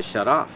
shut off.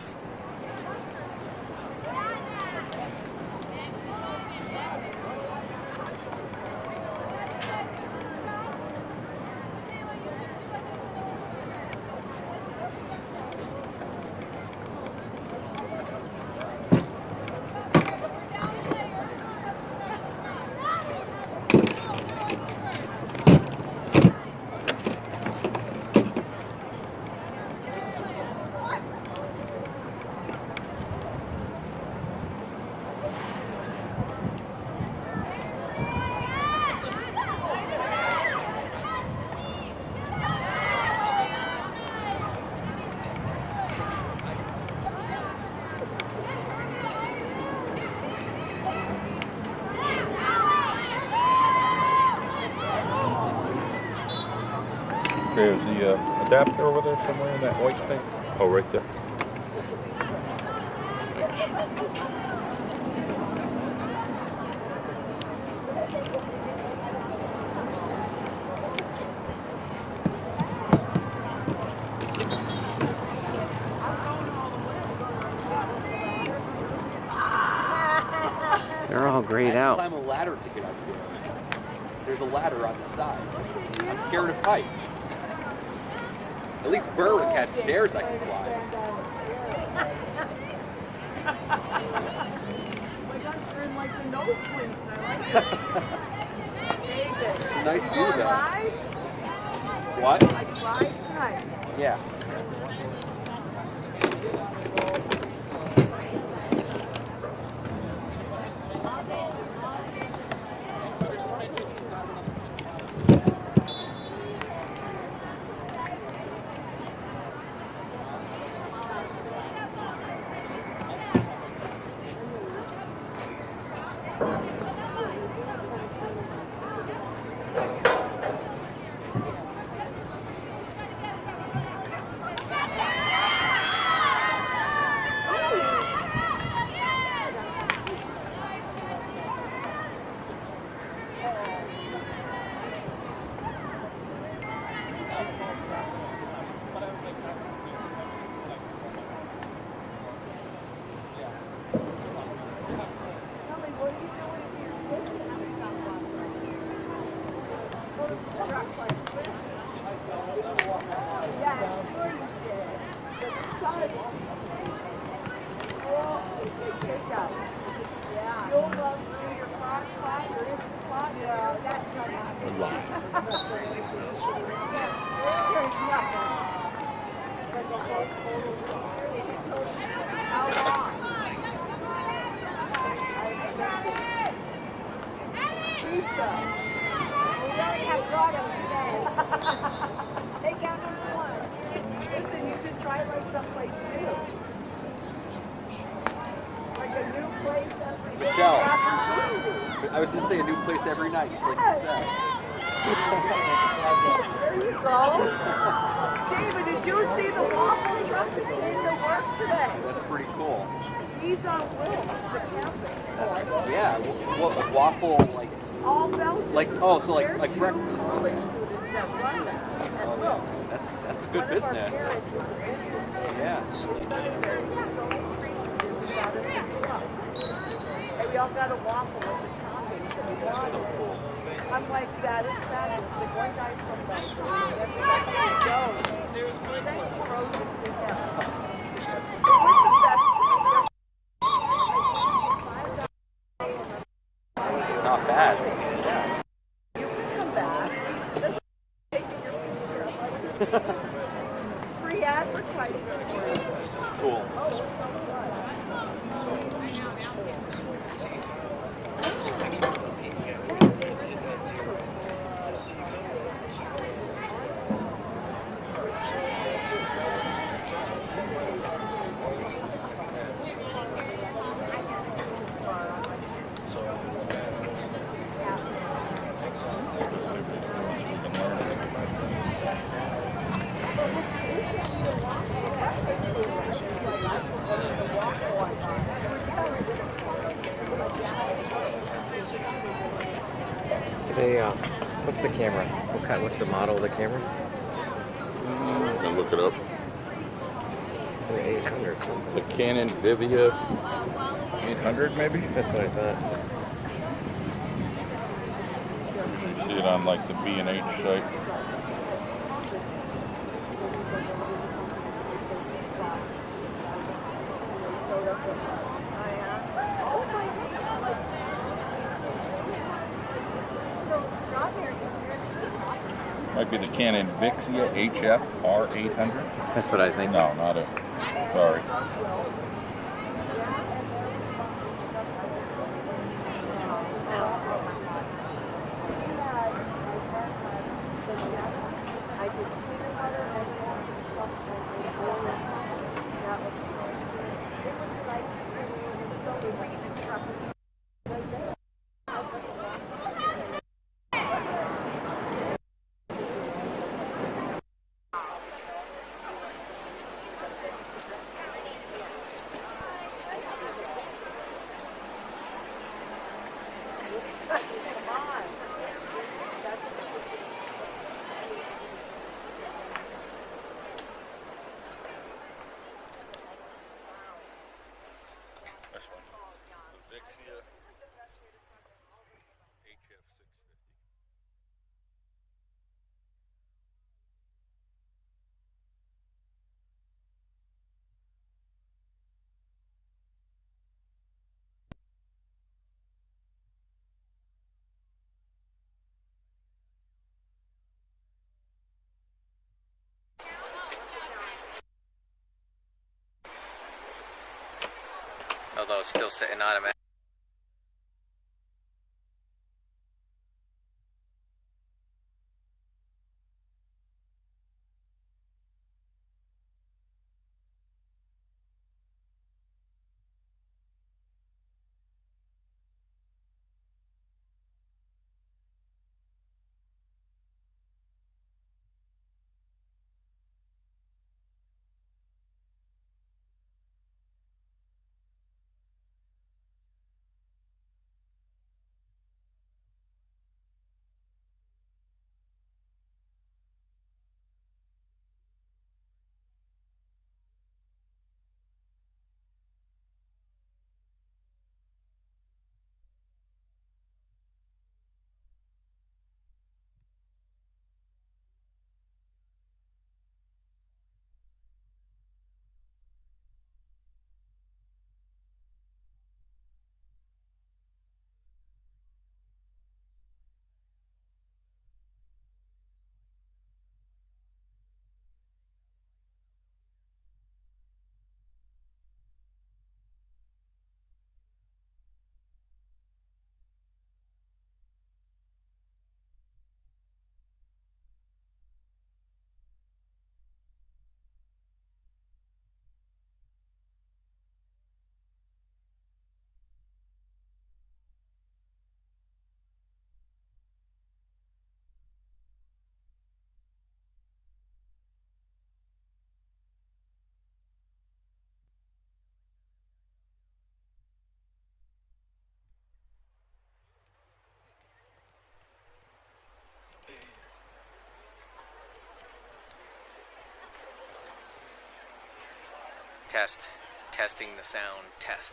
There's the adapter over there somewhere in that white thing. Oh, right there. They're all grayed out. Climb a ladder to get up here. There's a ladder on the side. I'm scared of heights. At least Berwick had stairs I could climb. Oh my gosh, you're in like the nosebleeds. I like it. David. It's a nice view though. Live? What? Like live tonight. Yeah. Michelle, I was going to say a new place every night, just like you said. There you go. David, did you see the waffle truck that came to work today? That's pretty cool. He's on Wilkes, the campus. Yeah, what, like waffle, like... All Belgian. Like, oh, so like breakfast. Polish students that run that at Wilkes. That's a good business. Yeah. And we all got a waffle with the toppings and the water. So cool. I'm like, that is fabulous. The one guy's from Belgium. That's like his dough. Thanks frozen to him. It was the best. It's not bad. You can come back. That's taking your picture. Free advertisement for you. It's cool. Oh, it's so good. What's the camera? What's the model of the camera? I'll look it up. The 800 something. The Canon Vivia 800 maybe? That's what I thought. You see it on like the B&H site. Might be the Canon Vixia HF R800. That's what I think. No, not it. Sorry. This one. The Vixia HF 650. Although it's still sitting automatic. Testing the sound, test.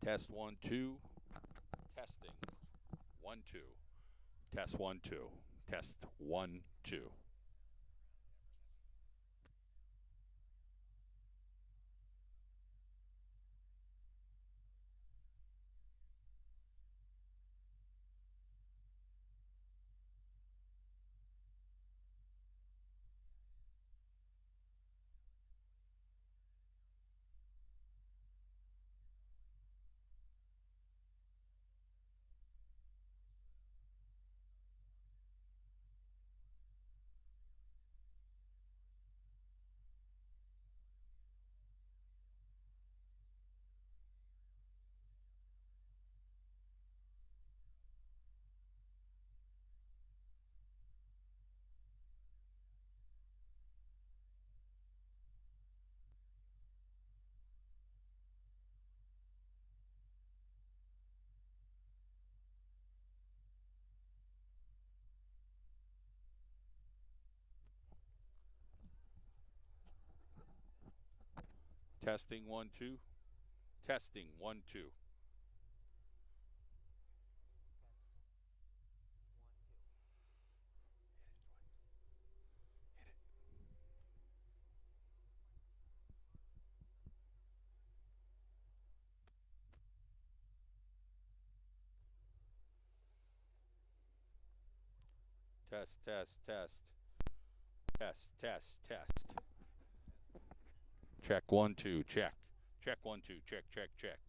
Test 1 2. Testing 1 2. Test 1 2. Test 1 2. Testing 1 2. Testing 1 2. Test, test, test. Test, test, test. Check 1 2. Check. Check 1 2. Check, check, check.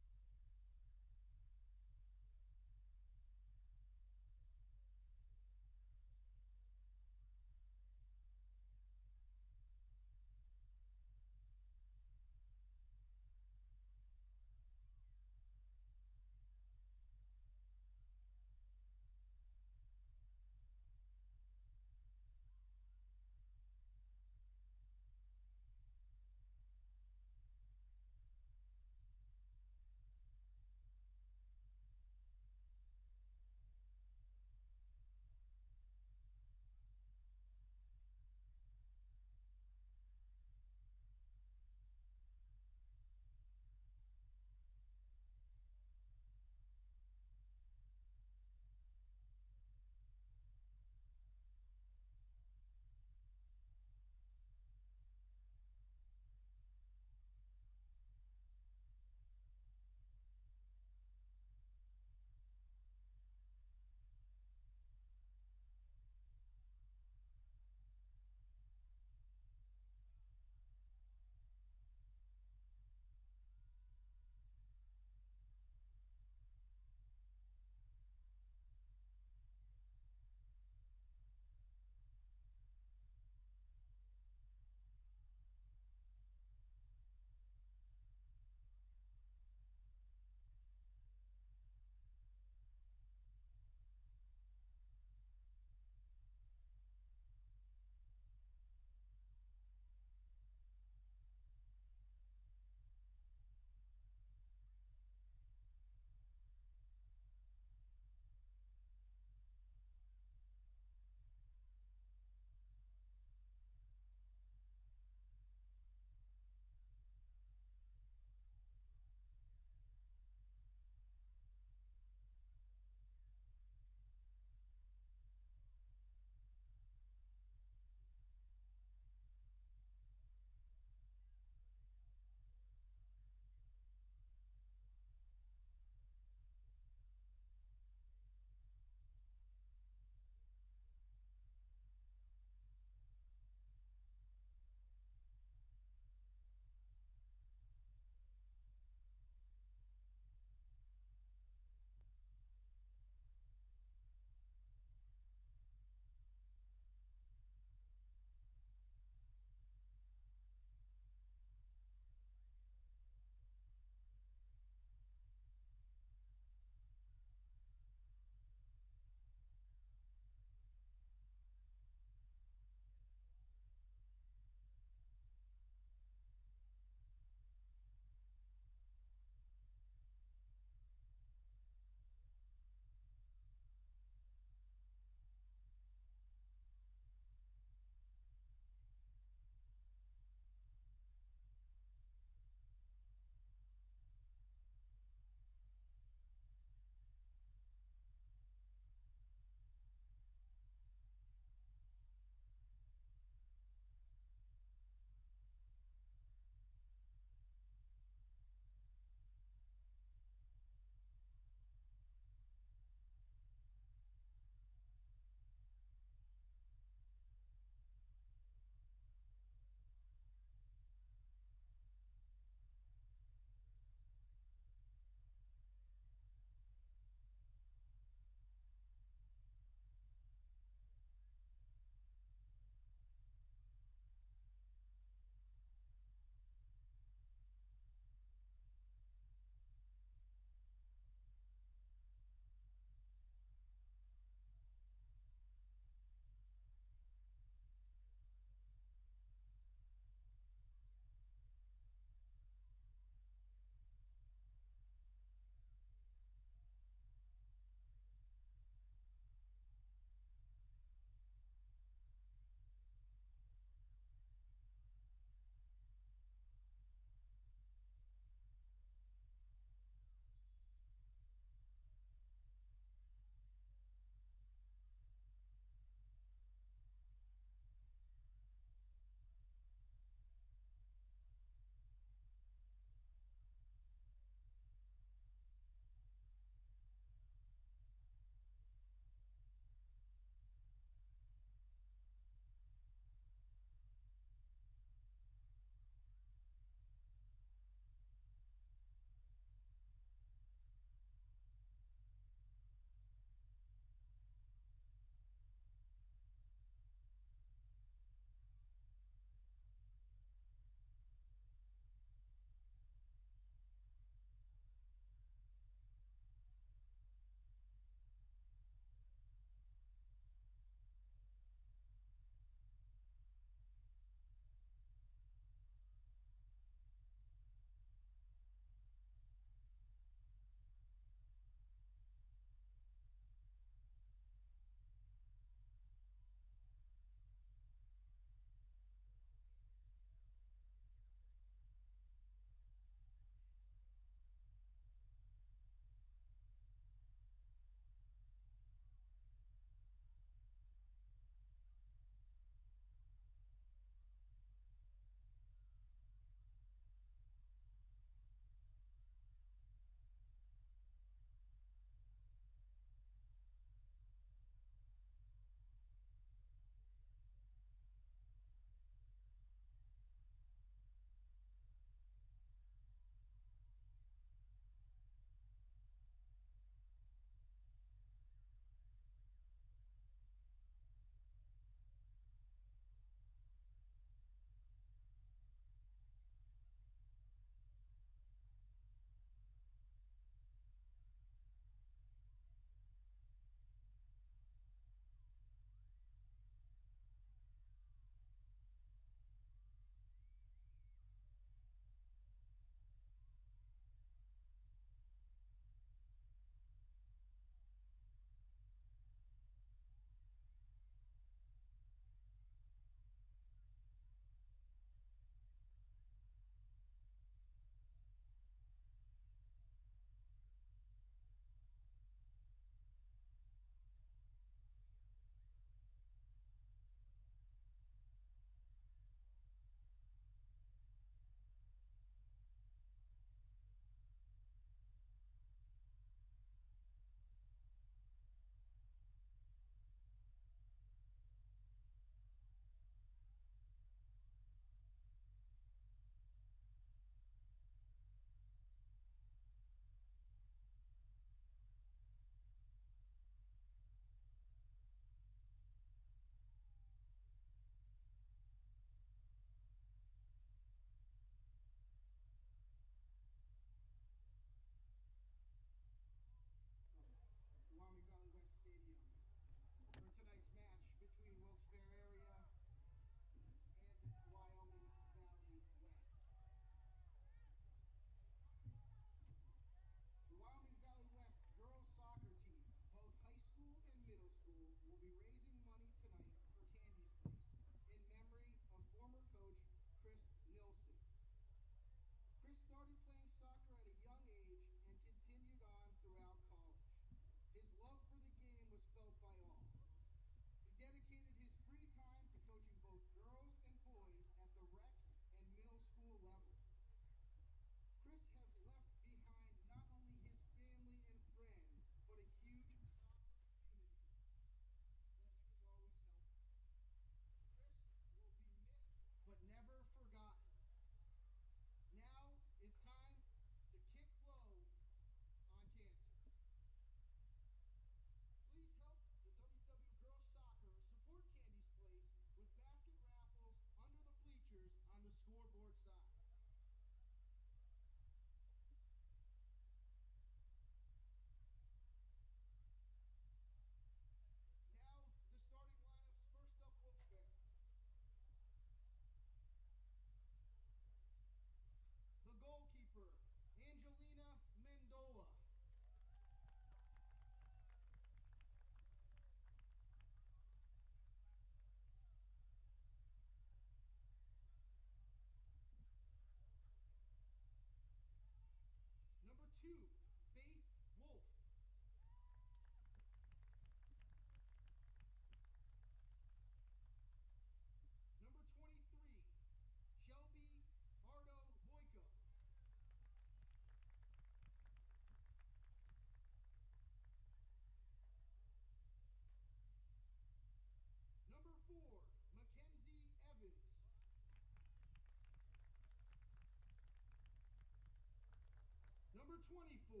24,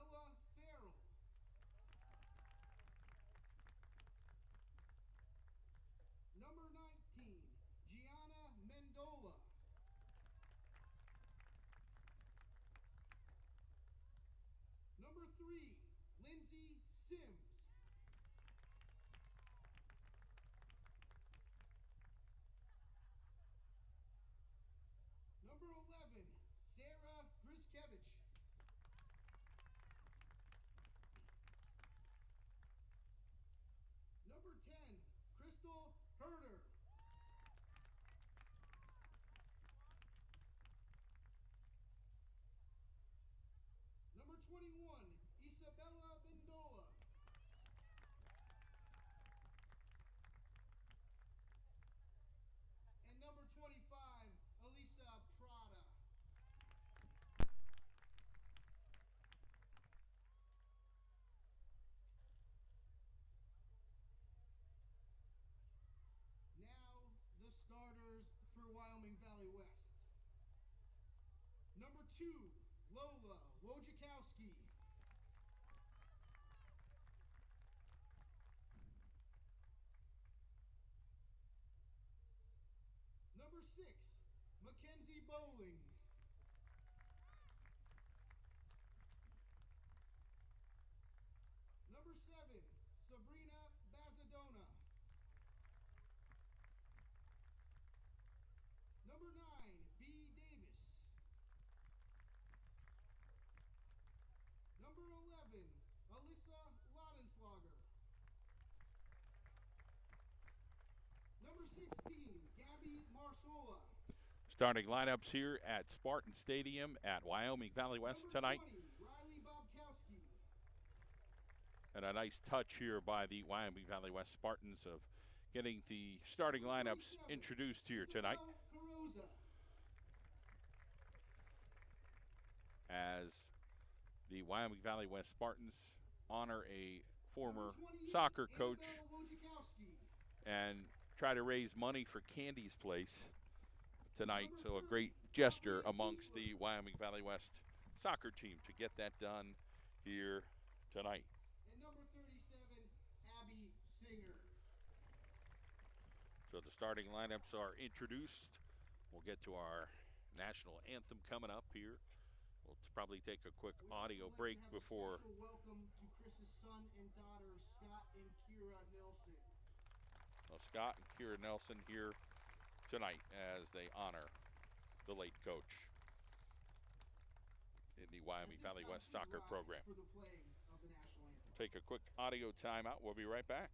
Ella Farrell. Number 19, Gianna Mendola. Number 3, Lindsay Sims. Number 11, Sarah Griskevich. Number 10, Crystal Herder. Number 21, Isabella Mendola. And number 25, Elisa Prada. Now, the starters for Wyoming Valley West. Number 2, Lola Wojciechowski. Number 6, Mackenzie Bowling. Number 7, Sabrina Bazadona. Number 9, B. Davis. Number 11, Alyssa Laudenslager. Number 16, Gabby Marsola. Starting lineups here at Spartan Stadium at Wyoming Valley West Number tonight. 20, Riley Bobkowski. And a nice touch here by the Wyoming Valley West Spartans of getting the starting lineups introduced here tonight. Carosa. As the Wyoming Valley West Spartans honor a former soccer coach and try to raise money for Candy's Place tonight. So a great gesture amongst the Wyoming Valley West soccer team to get that done here tonight. And number 37, Abby Singer. So the starting lineups are introduced. We'll get to our national anthem coming up here. We'll probably take a quick audio break before. Welcome to Chris's son and daughter, Scott and Kira Nelson. Well, Scott and Kira Nelson here tonight as they honor the late coach in the Wyoming Valley West soccer program. For the playing of the national anthem. Take a quick audio timeout. We'll be right back.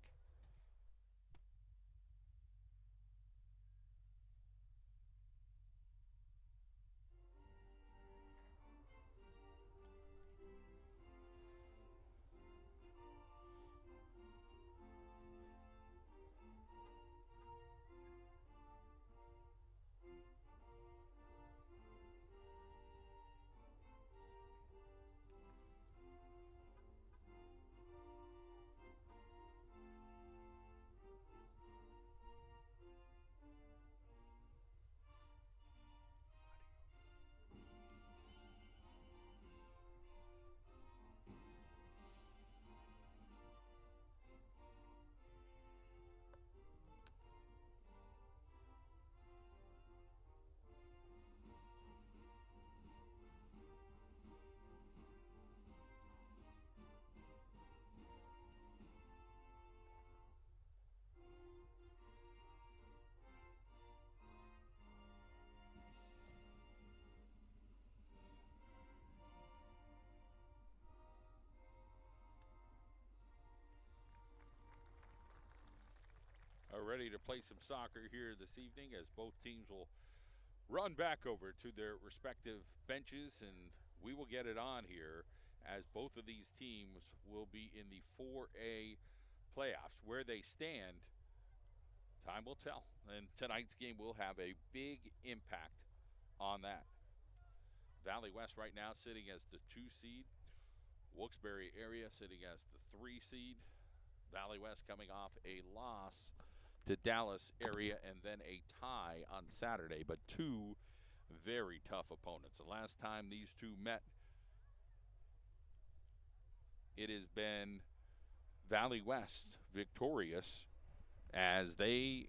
Are ready to play some soccer here this evening as both teams will run back over to their respective benches, and we will get it on here as both of these teams will be in the 4A playoffs. Where they stand, time will tell, and tonight's game will have a big impact on that. Valley West right now sitting as the 2 seed. Wilkes-Barre area sitting as the 3 seed. Valley West coming off a loss to Dallas area and then a tie on Saturday, but 2 very tough opponents. The last time these two met it has been Valley West victorious as they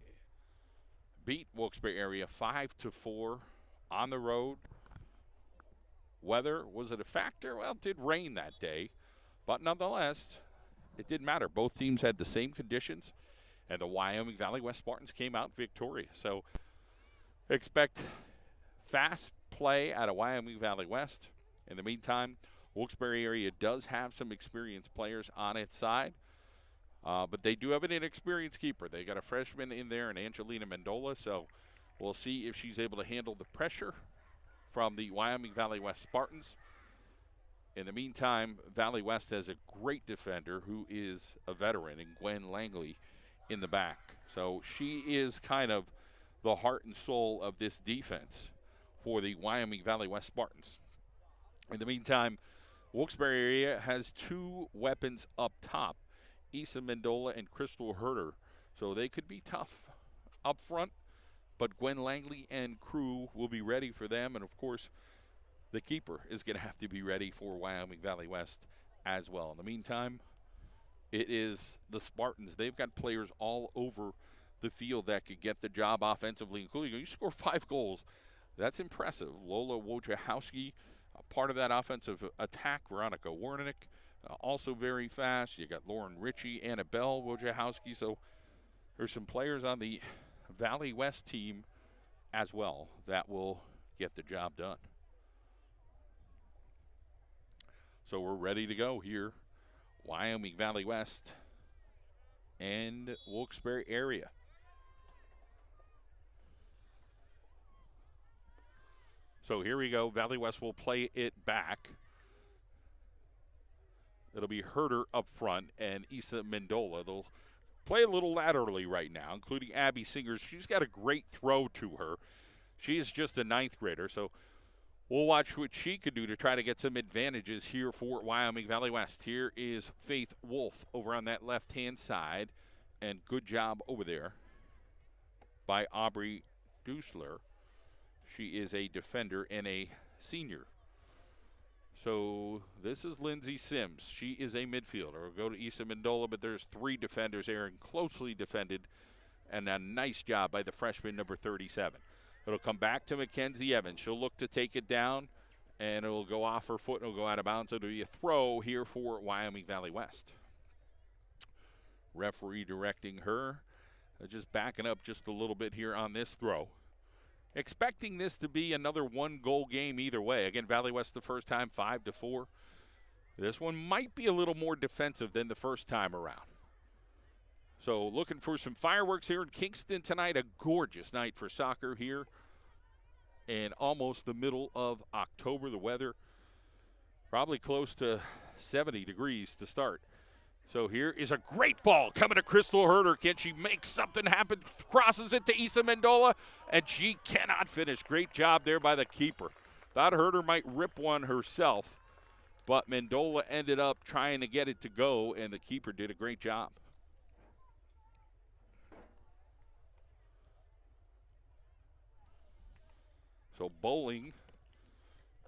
beat Wilkes-Barre area 5-4 on the road. Weather, was it a factor? Well, it did rain that day, but nonetheless, it didn't matter. Both teams had the same conditions, and the Wyoming Valley West Spartans came out victorious. So expect fast play out of Wyoming Valley West. In the meantime, Wilkes-Barre area does have some experienced players on its side, but they do have an inexperienced keeper. They got a freshman in there, and Angelina Mendola, so we'll see if she's able to handle the pressure from the Wyoming Valley West Spartans. In the meantime, Valley West has a great defender who is a veteran in Gwen Langley in the back. So she is kind of the heart and soul of this defense for the Wyoming Valley West Spartans. In the meantime, Wilkes-Barre area has two weapons up top, Issa Mendola and Crystal Herder. So they could be tough up front, but Gwen Langley and crew will be ready for them. And, of course, the keeper is going to have to be ready for Wyoming Valley West as well. In the meantime, it is the Spartans. They've got players all over the field that could get the job offensively, including you score 5 goals. That's impressive. Lola Wojciechowski, part of that offensive attack. Veronica Warnick, also very fast. You got Lauren Ritchie, Annabelle Wojciechowski. So there's some players on the Valley West team as well that will get the job done. So we're ready to go here. Wyoming Valley West and Wilkes-Barre area. So here we go. Valley West will play it back. It'll be Herder up front and Issa Mendola. They'll play a little laterally right now, including Abby Singers. She's got a great throw to her. She is just a 9th grader, so we'll watch what she can do to try to get some advantages here for Wyoming Valley West. Here is Faith Wolf over on that left-hand side, and good job over there by Aubrey Dusler. She is a defender and a senior. So this is Lindsay Sims. She is a midfielder. We'll go to Issa Mendola, but there's 3 defenders there and closely defended, and a nice job by the freshman, number 37. It'll come back to Mackenzie Evans. She'll look to take it down, and it'll go off her foot and it'll go out of bounds. It'll be a throw here for Wyoming Valley West. Referee directing her. Just backing up just a little bit here on this throw. Expecting this to be another 1-goal game either way. Again, Valley West the first time, 5-4. This one might be a little more defensive than the first time around. So looking for some fireworks here in Kingston tonight. A gorgeous night for soccer here in almost the middle of October. The weather probably close to 70 degrees to start. So here is a great ball coming to Crystal Herder. Can she make something happen? Crosses it to Issa Mendola, and she cannot finish. Great job there by the keeper. Thought Herder might rip one herself, but Mendola ended up trying to get it to go, and the keeper did a great job. So Bowling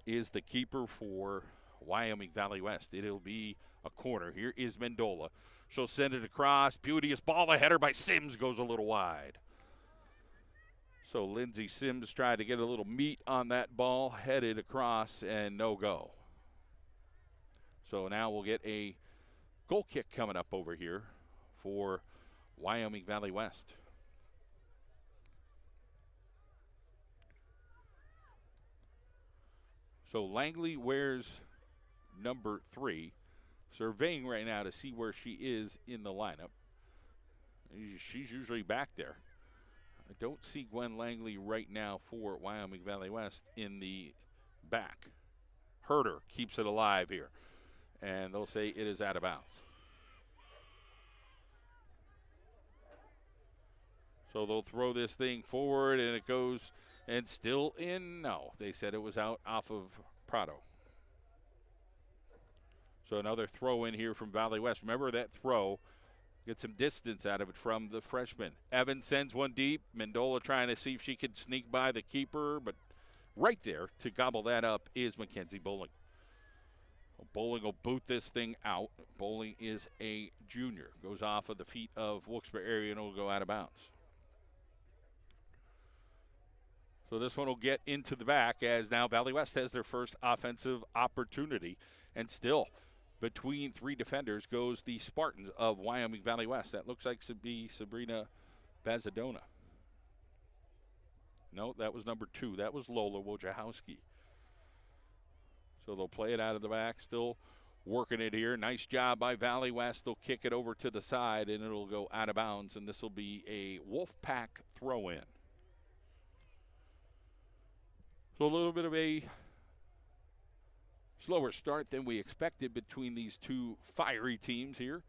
is the keeper for Wyoming Valley West. It'll be a corner. Here is Mendola. She'll send it across. Beauteous ball. A header by Sims goes a little wide. So Lindsay Sims tried to get a little meat on that ball, headed across, and no go. So now we'll get a goal kick coming up over here for Wyoming Valley West. So Langley wears number 3. Surveying right now to see where she is in the lineup. She's usually back there. I don't see Gwen Langley right now for Wyoming Valley West in the back. Herder keeps it alive here. And they'll say it is out of bounds. So they'll throw this thing forward, and it goes, and still in. No, they said it was out off of Prado. So another throw in here from Valley West. Remember that throw. Get some distance out of it from the freshman. Evans sends one deep. Mendola trying to see if she can sneak by the keeper, but right there to gobble that up is Mackenzie Bowling. Bowling will boot this thing out. Bowling is a junior. Goes off of the feet of Wilkes-Barre area and will go out of bounds. So this one will get into the back as now Valley West has their first offensive opportunity. And still, between three defenders goes the Spartans of Wyoming Valley West. That looks like to be Sabrina Bazadona. No, that was number 2. That was Lola Wojciechowski. So they'll play it out of the back, still working it here. Nice job by Valley West. They'll kick it over to the side, and it'll go out of bounds, and this will be a Wolfpack throw-in. So a little bit of a slower start than we expected between these two fiery teams here.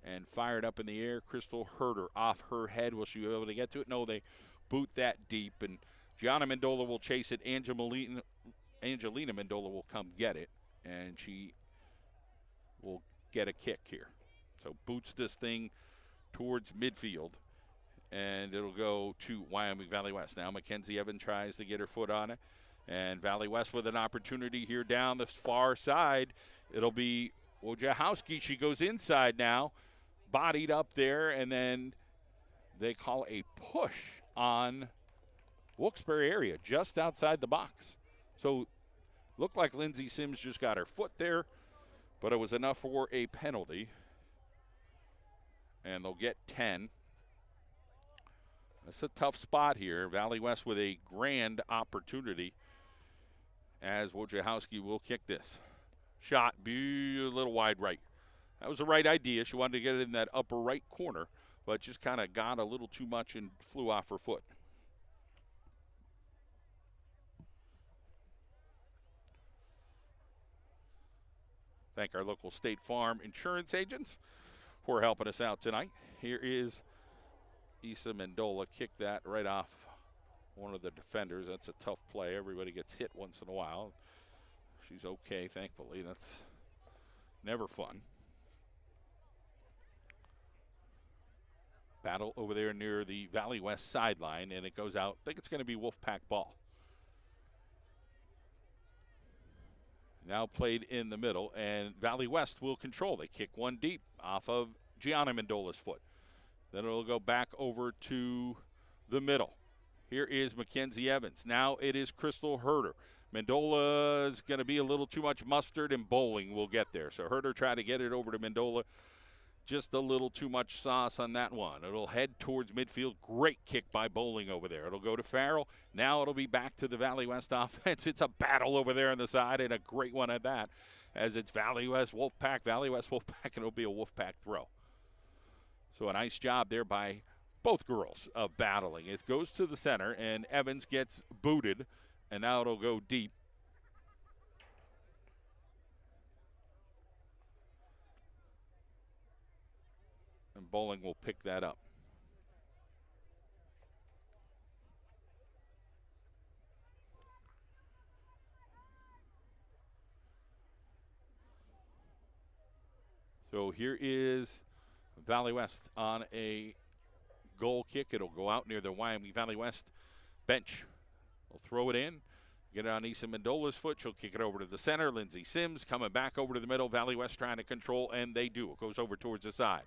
And fired up in the air, Crystal Herder off her head. Will she be able to get to it? No, they boot that deep, and Gianna Mendola will chase it. Angelina Mendola will come get it, and she will get a kick here. So boots this thing towards midfield, and it'll go to Wyoming Valley West. Now Mackenzie Evans tries to get her foot on it, and Valley West with an opportunity here down the far side. It'll be Wojciechowski. She goes inside now, bodied up there, and then they call a push on Wilkes-Barre area just outside the box. So looked like Lindsey Sims just got her foot there, but it was enough for a penalty. And they'll get 10. That's a tough spot here. Valley West with a grand opportunity as Wojciechowski will kick this. Shot, a little wide right. That was the right idea. She wanted to get it in that upper right corner, but just kind of got a little too much and flew off her foot. Thank our local State Farm insurance agents for helping us out tonight. Here is Issa Mendola. Kick that right off one of the defenders. That's a tough play. Everybody gets hit once in a while. She's okay, thankfully. That's never fun. Battle over there near the Valley West sideline, and it goes out. I think it's going to be Wolfpack ball. Now played in the middle, and Valley West will control. They kick one deep off of Gianna Mendola's foot. Then it'll go back over to the middle. Here is Mackenzie Evans. Now it is Crystal Herder. Mendola is going to be a little too much mustard, and Bowling will get there. So Herder tried to get it over to Mendola. Just a little too much sauce on that one. It'll head towards midfield. Great kick by Bowling over there. It'll go to Farrell. Now it'll be back to the Valley West offense. It's a battle over there on the side, and a great one at that, as it's Valley West, Wolfpack, Valley West, Wolfpack, and it'll be a Wolfpack throw. So a nice job there by both girls of battling. It goes to the center, and Evans gets booted, and now it'll go deep. And Bowling will pick that up. So here is Valley West on a goal kick. It'll go out near the Wyoming Valley West bench. They'll throw it in. Get it on Issa Mendola's foot. She'll kick it over to the center. Lindsey Sims coming back over to the middle. Valley West trying to control, and they do. It goes over towards the side.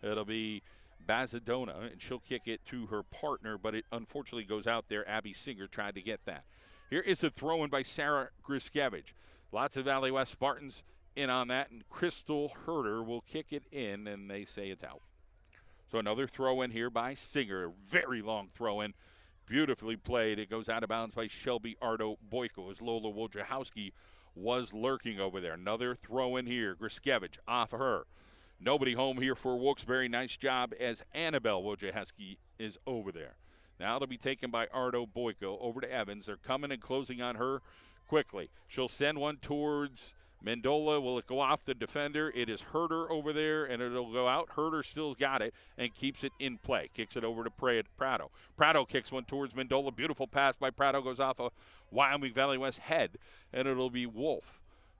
It'll be Bazadona, and she'll kick it to her partner, but it unfortunately goes out there. Abby Singer tried to get that. Here is a throw-in by Sarah Griskevich. Lots of Valley West Spartans in on that, and Crystal Herder will kick it in, and they say it's out. So another throw-in here by Singer. Very long throw-in. Beautifully played. It goes out of bounds by Shelby Ardo Boyko as Lola Wojciechowski was lurking over there. Another throw-in here. Griskevich off of her. Nobody home here for Wilkes-Barre. Nice job as Annabelle Wojciechowski is over there. Now it'll be taken by Ardo Boyko over to Evans. They're coming and closing on her quickly. She'll send one towards Mendola. Will it go off the defender? It is Herder over there, and it'll go out. Herder still's got it and keeps it in play. Kicks it over to Prado. Prado kicks one towards Mendola. Beautiful pass by Prado. Goes off a Wyoming Valley West head, and it'll be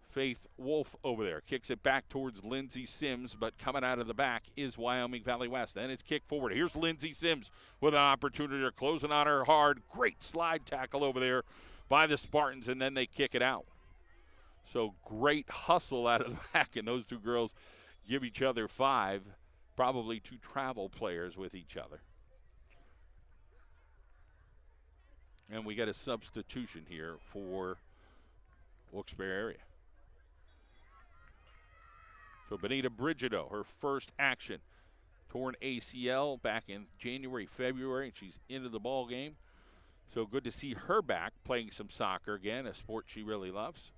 Faith Wolf over there. Kicks it back towards Lindsey Sims, but coming out of the back is Wyoming Valley West. Then it's kicked forward. Here's Lindsey Sims with an opportunity. They're closing on her hard. Great slide tackle over there by the Spartans, and then they kick it out. So great hustle out of the back, and those two girls give each other 5, probably 2 travel players with each other. And we get a substitution here for Wilkes-Barre area. So Benita Brigido, her first action, torn ACL back in January, February, and she's into the ball game. So good to see her back playing some soccer again, a sport she really loves.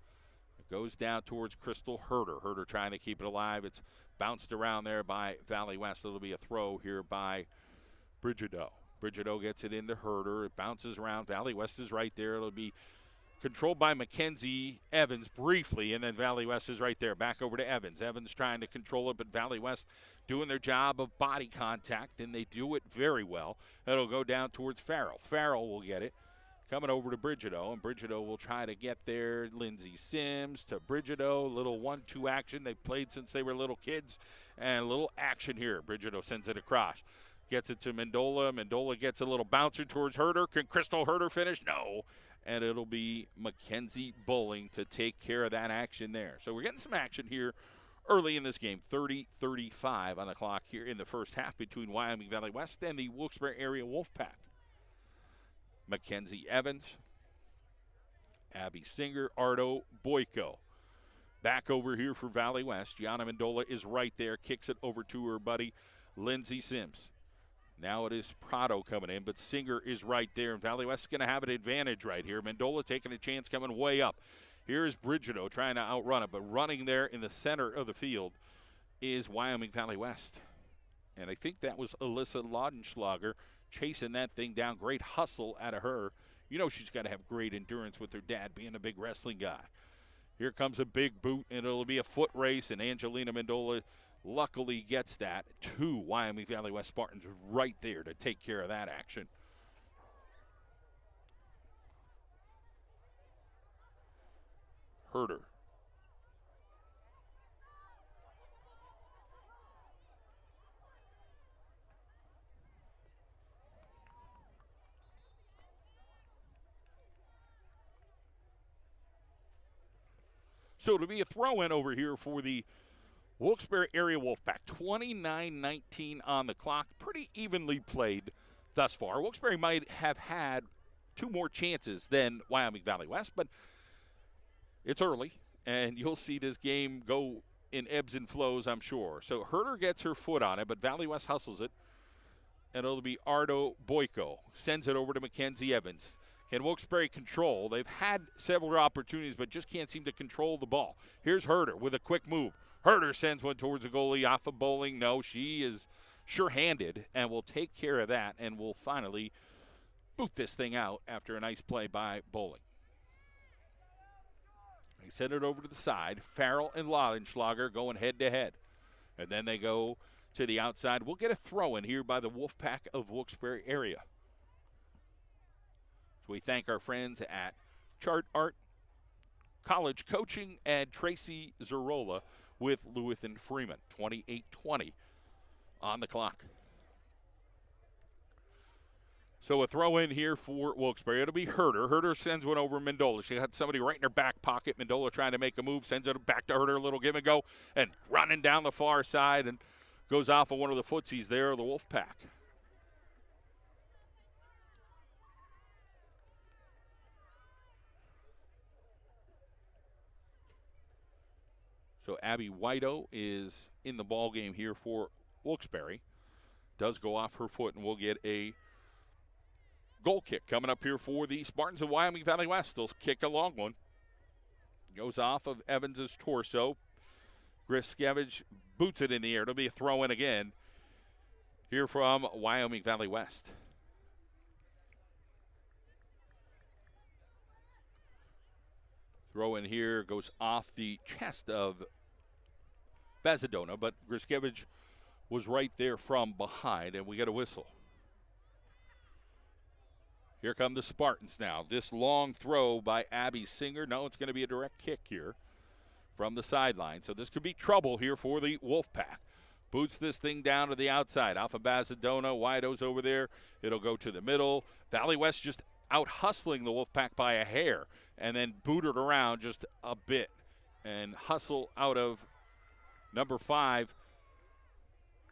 It goes down towards Crystal Herder. Herder trying to keep it alive. It's bounced around there by Valley West. It'll be a throw here by Brigido. Brigido gets it into Herder. It bounces around. Valley West is right there. It'll be controlled by Mackenzie Evans briefly, and then Valley West is right there. Back over to Evans. Evans trying to control it, but Valley West doing their job of body contact, and they do it very well. It'll go down towards Farrell. Farrell will get it. Coming over to Brigido, and Brigido will try to get there. Lindsey Sims to Brigido. Little 1-2 action. They've played since they were little kids, and a little action here. Brigido sends it across. Gets it to Mendola. Mendola gets a little bouncer towards Herder. Can Crystal Herder finish? No. And it'll be Mackenzie Bowling to take care of that action there. So we're getting some action here early in this game. 30-35 on the clock here in the first half between Wyoming Valley West and the Wilkes-Barre area Wolfpack. Mackenzie Evans, Abby Singer, Ardo Boyko. Back over here for Valley West. Gianna Mendola is right there. Kicks it over to her buddy, Lindsey Sims. Now it is Prado coming in, but Singer is right there, and Valley West is going to have an advantage right here. Mendola taking a chance, coming way up. Here is Brigido trying to outrun it, but running there in the center of the field is Wyoming Valley West. And I think that was Alyssa Laudenschlager chasing that thing down. Great hustle out of her. You know she's got to have great endurance with her dad being a big wrestling guy. Here comes a big boot, and it'll be a foot race, and Angelina Mendola luckily gets that. 2 Wyoming Valley West Spartans right there to take care of that action. Herder. So to be a throw-in over here for the Wilkes-Barre area Wolfpack. 29-19 on the clock. Pretty evenly played thus far. Wilkes-Barre might have had 2 more chances than Wyoming Valley West, but it's early, and you'll see this game go in ebbs and flows, I'm sure. So Herder gets her foot on it, but Valley West hustles it, and it'll be Ardo Boyko. Sends it over to Mackenzie Evans. Can Wilkes-Barre control? They've had several opportunities, but just can't seem to control the ball. Here's Herder with a quick move. Herder sends one towards the goalie off of Bowling. No, she is sure-handed and will take care of that and will finally boot this thing out after a nice play by Bowling. They send it over to the side. Farrell and Laudenschlager going head-to-head. And then they go to the outside. We'll get a throw-in here by the Wolfpack of Wilkes-Barre area. So we thank our friends at Chart Art College Coaching and Tracy Zerola with Lewis and Freeman. 28-20 on the clock. So a throw in here for Wilkes-Barre. It'll be Herder. Herder sends one over Mendola. She had somebody right in her back pocket. Mendola trying to make a move, sends it back to Herder, a little give and go, and running down the far side and goes off of one of the footsies there of the Wolfpack. So Abby Whiteau is in the ball game here for Wilkes-Barre. Does go off her foot, and we'll get a goal kick coming up here for the Spartans of Wyoming Valley West. They'll kick a long one. Goes off of Evans's torso. Griskevich boots it in the air. It'll be a throw-in again here from Wyoming Valley West. Throw in here goes off the chest of Bazadona, but Griskevich was right there from behind, and we get a whistle. Here come the Spartans now. This long throw by Abby Singer. No, it's going to be a direct kick here from the sideline. So this could be trouble here for the Wolfpack. Boots this thing down to the outside. Off of Bazadona. Whiteau's over there. It'll go to the middle. Valley West just out hustling the Wolfpack by a hair and then booted around just a bit. and hustle out of number 5.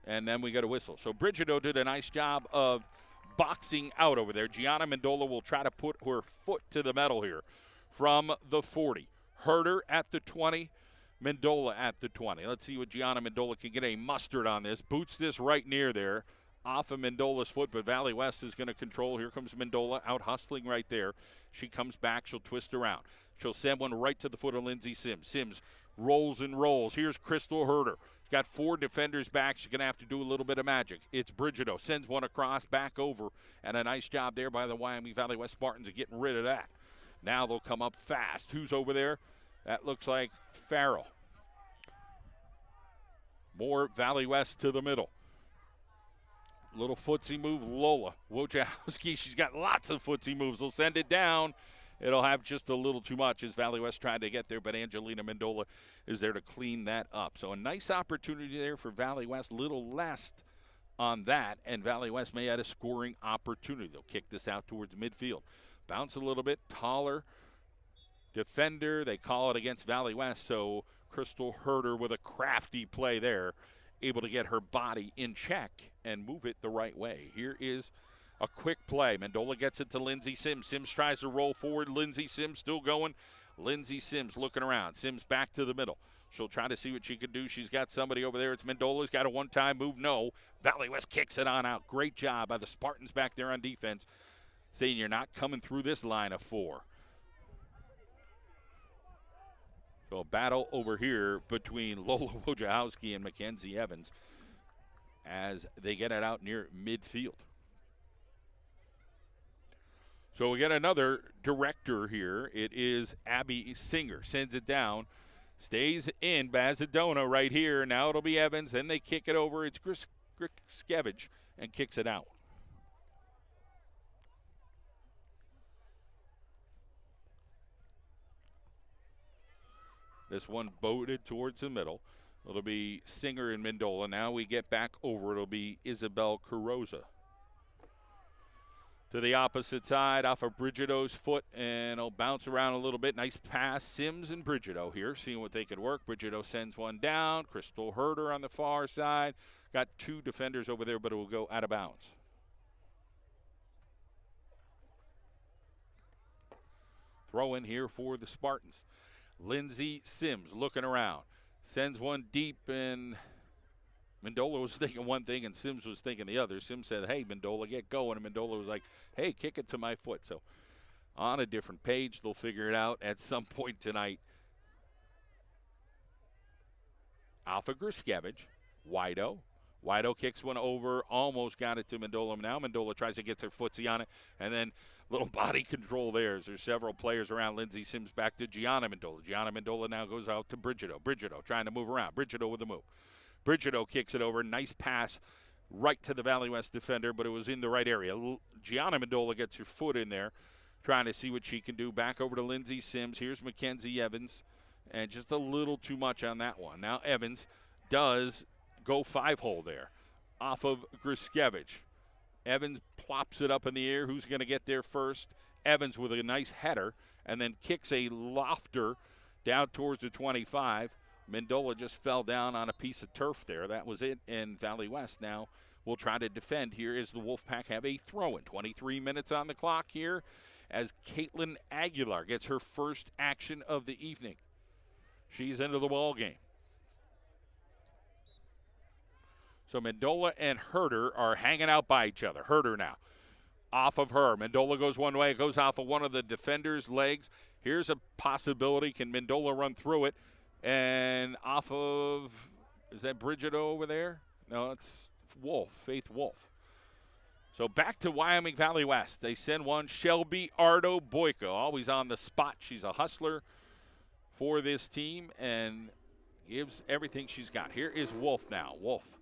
And then we get a whistle. So Brigido did a nice job of boxing out over there. Gianna Mendola will try to put her foot to the metal here from the 40. Herder at the 20. Mendola at the 20. Let's see what Gianna Mendola can get a mustard on this. Boots this right near there off of Mendola's foot, but Valley West is going to control. Here comes Mendola out hustling right there. She comes back. She'll twist around. She'll send one right to the foot of Lindsey Sims. Sims rolls and rolls. Here's Crystal Herder. She's got 4 defenders back. She's going to have to do a little bit of magic. It's Brigido. Sends one across, back over, and a nice job there by the Wyoming Valley West Spartans of getting rid of that. Now they'll come up fast. Who's over there? That looks like Farrell. More Valley West to the middle. Little footsie move, Lola Wojciechowski. She's got lots of footsie moves. They'll send it down. It'll have just a little too much as Valley West trying to get there, but Angelina Mendola is there to clean that up. So a nice opportunity there for Valley West. Little less on that, and Valley West may add a scoring opportunity. They'll kick this out towards midfield. Bounce a little bit, taller defender. They call it against Valley West, so Crystal Herder with a crafty play there, able to get her body in check and move it the right way. Here is a quick play. Mendola gets it to Lindsey Sims. Sims tries to roll forward. Lindsey Sims still going. Lindsey Sims looking around. Sims back to the middle. She'll try to see what she can do. She's got somebody over there. It's Mendola's got a one-time move. No. Valley West kicks it on out. Great job by the Spartans back there on defense, saying you're not coming through this line of 4. So a battle over here between Lola Wojciechowski and Mackenzie Evans as they get it out near midfield. So we get another director here. It is Abby Singer. Sends it down. Stays in. Bazadona right here. Now it'll be Evans. Then they kick it over. It's Griskevich and kicks it out. This one boated towards the middle. It'll be Singer and Mendola. Now we get back over. It'll be Isabel Carroza. To the opposite side off of Brigido's foot, and it'll bounce around a little bit. Nice pass. Sims and Brigido here, seeing what they could work. Brigido sends one down. Crystal Herder on the far side. Got 2 defenders over there, but it will go out of bounds. Throw in here for the Spartans. Lindsey Sims looking around. Sends one deep, and Mendola was thinking one thing and Sims was thinking the other. Sims said, hey, Mendola, get going. And Mendola was like, hey, kick it to my foot. So on a different page, they'll figure it out at some point tonight. Alpha Griskevich, Wido. Wido kicks one over, almost got it to Mendola. Now Mendola tries to get their footsie on it, and then little body control there. There's several players around. Lindsey Sims back to Gianna Mendola. Gianna Mendola now goes out to Brigido. Brigido trying to move around. Brigido with the move. Brigido kicks it over. Nice pass right to the Valley West defender, but it was in the right area. Gianna Mendola gets her foot in there, trying to see what she can do. Back over to Lindsey Sims. Here's Mackenzie Evans, and just a little too much on that one. Now Evans does go 5-hole there off of Griskevich. Evans plops it up in the air. Who's going to get there first? Evans with a nice header, and then kicks a lofter down towards the 25. Mendola just fell down on a piece of turf there. That was it, and Valley West now will try to defend here as the Wolfpack have a throw-in. 23 minutes on the clock here as Caitlin Aguilar gets her first action of the evening. She's into the ball game. So Mendola and Herder are hanging out by each other. Herder now off of her. Mendola goes one way. It goes off of one of the defenders' legs. Here's a possibility. Can Mendola run through it? And off of, is that Brigido over there? No, it's Wolf, Faith Wolf. So back to Wyoming Valley West. They send one, Shelby Ardo Boyko, always on the spot. She's a hustler for this team and gives everything she's got. Here is Wolf now. Wolf.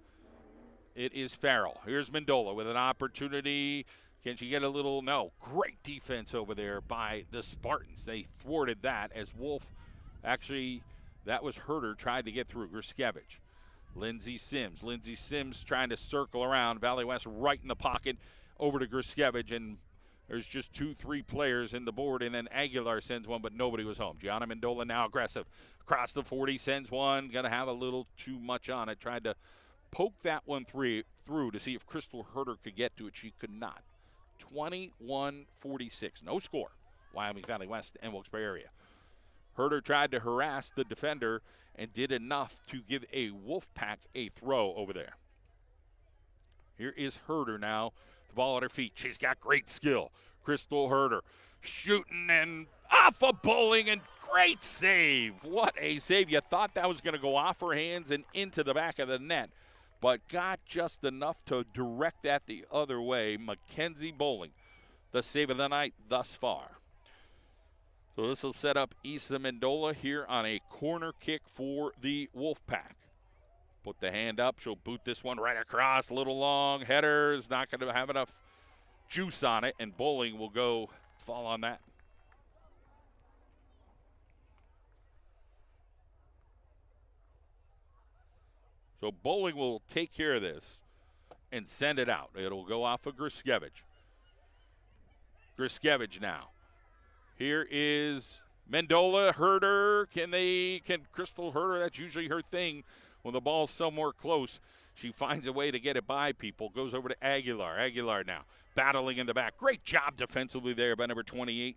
It is Farrell. Here's Mendola with an opportunity. Can she get a little? No. Great defense over there by the Spartans. They thwarted that as Wolf, actually, that was Herder, tried to get through. Griskevich. Lindsey Sims. Lindsey Sims trying to circle around. Valley West right in the pocket over to Griskevich, and There's just 2-3 players in the board, and then Aguilar sends one, but nobody was home. Gianna Mendola now aggressive. Across the 40, sends one. Going to have a little too much on it. Tried to poke that one through to see if Crystal Herder could get to it. She could not. 21-46. No score. Wyoming Valley West and Wilkes-Barre area. Herder tried to harass the defender and did enough to give a Wolfpack a throw over there. Here is Herder now. The ball at her feet. She's got great skill. Crystal Herder shooting and off of Bowling, and great save. What a save. You thought that was going to go off her hands and into the back of the net, but got just enough to direct that the other way. Mackenzie Bowling, the save of the night thus far. So this will set up Isa Mendola here on a corner kick for the Wolfpack. Put the hand up. She'll boot this one right across. A little long. Header is not going to have enough juice on it, and Bowling will go fall on that. So Bowling will take care of this and send it out. It'll go off of Griskevich. Griskevich now. Here is Mendola, Herder. Can Crystal Herder? That's usually her thing. When the ball's somewhere close, she finds a way to get it by people. Goes over to Aguilar. Aguilar now battling in the back. Great job defensively there by number 28,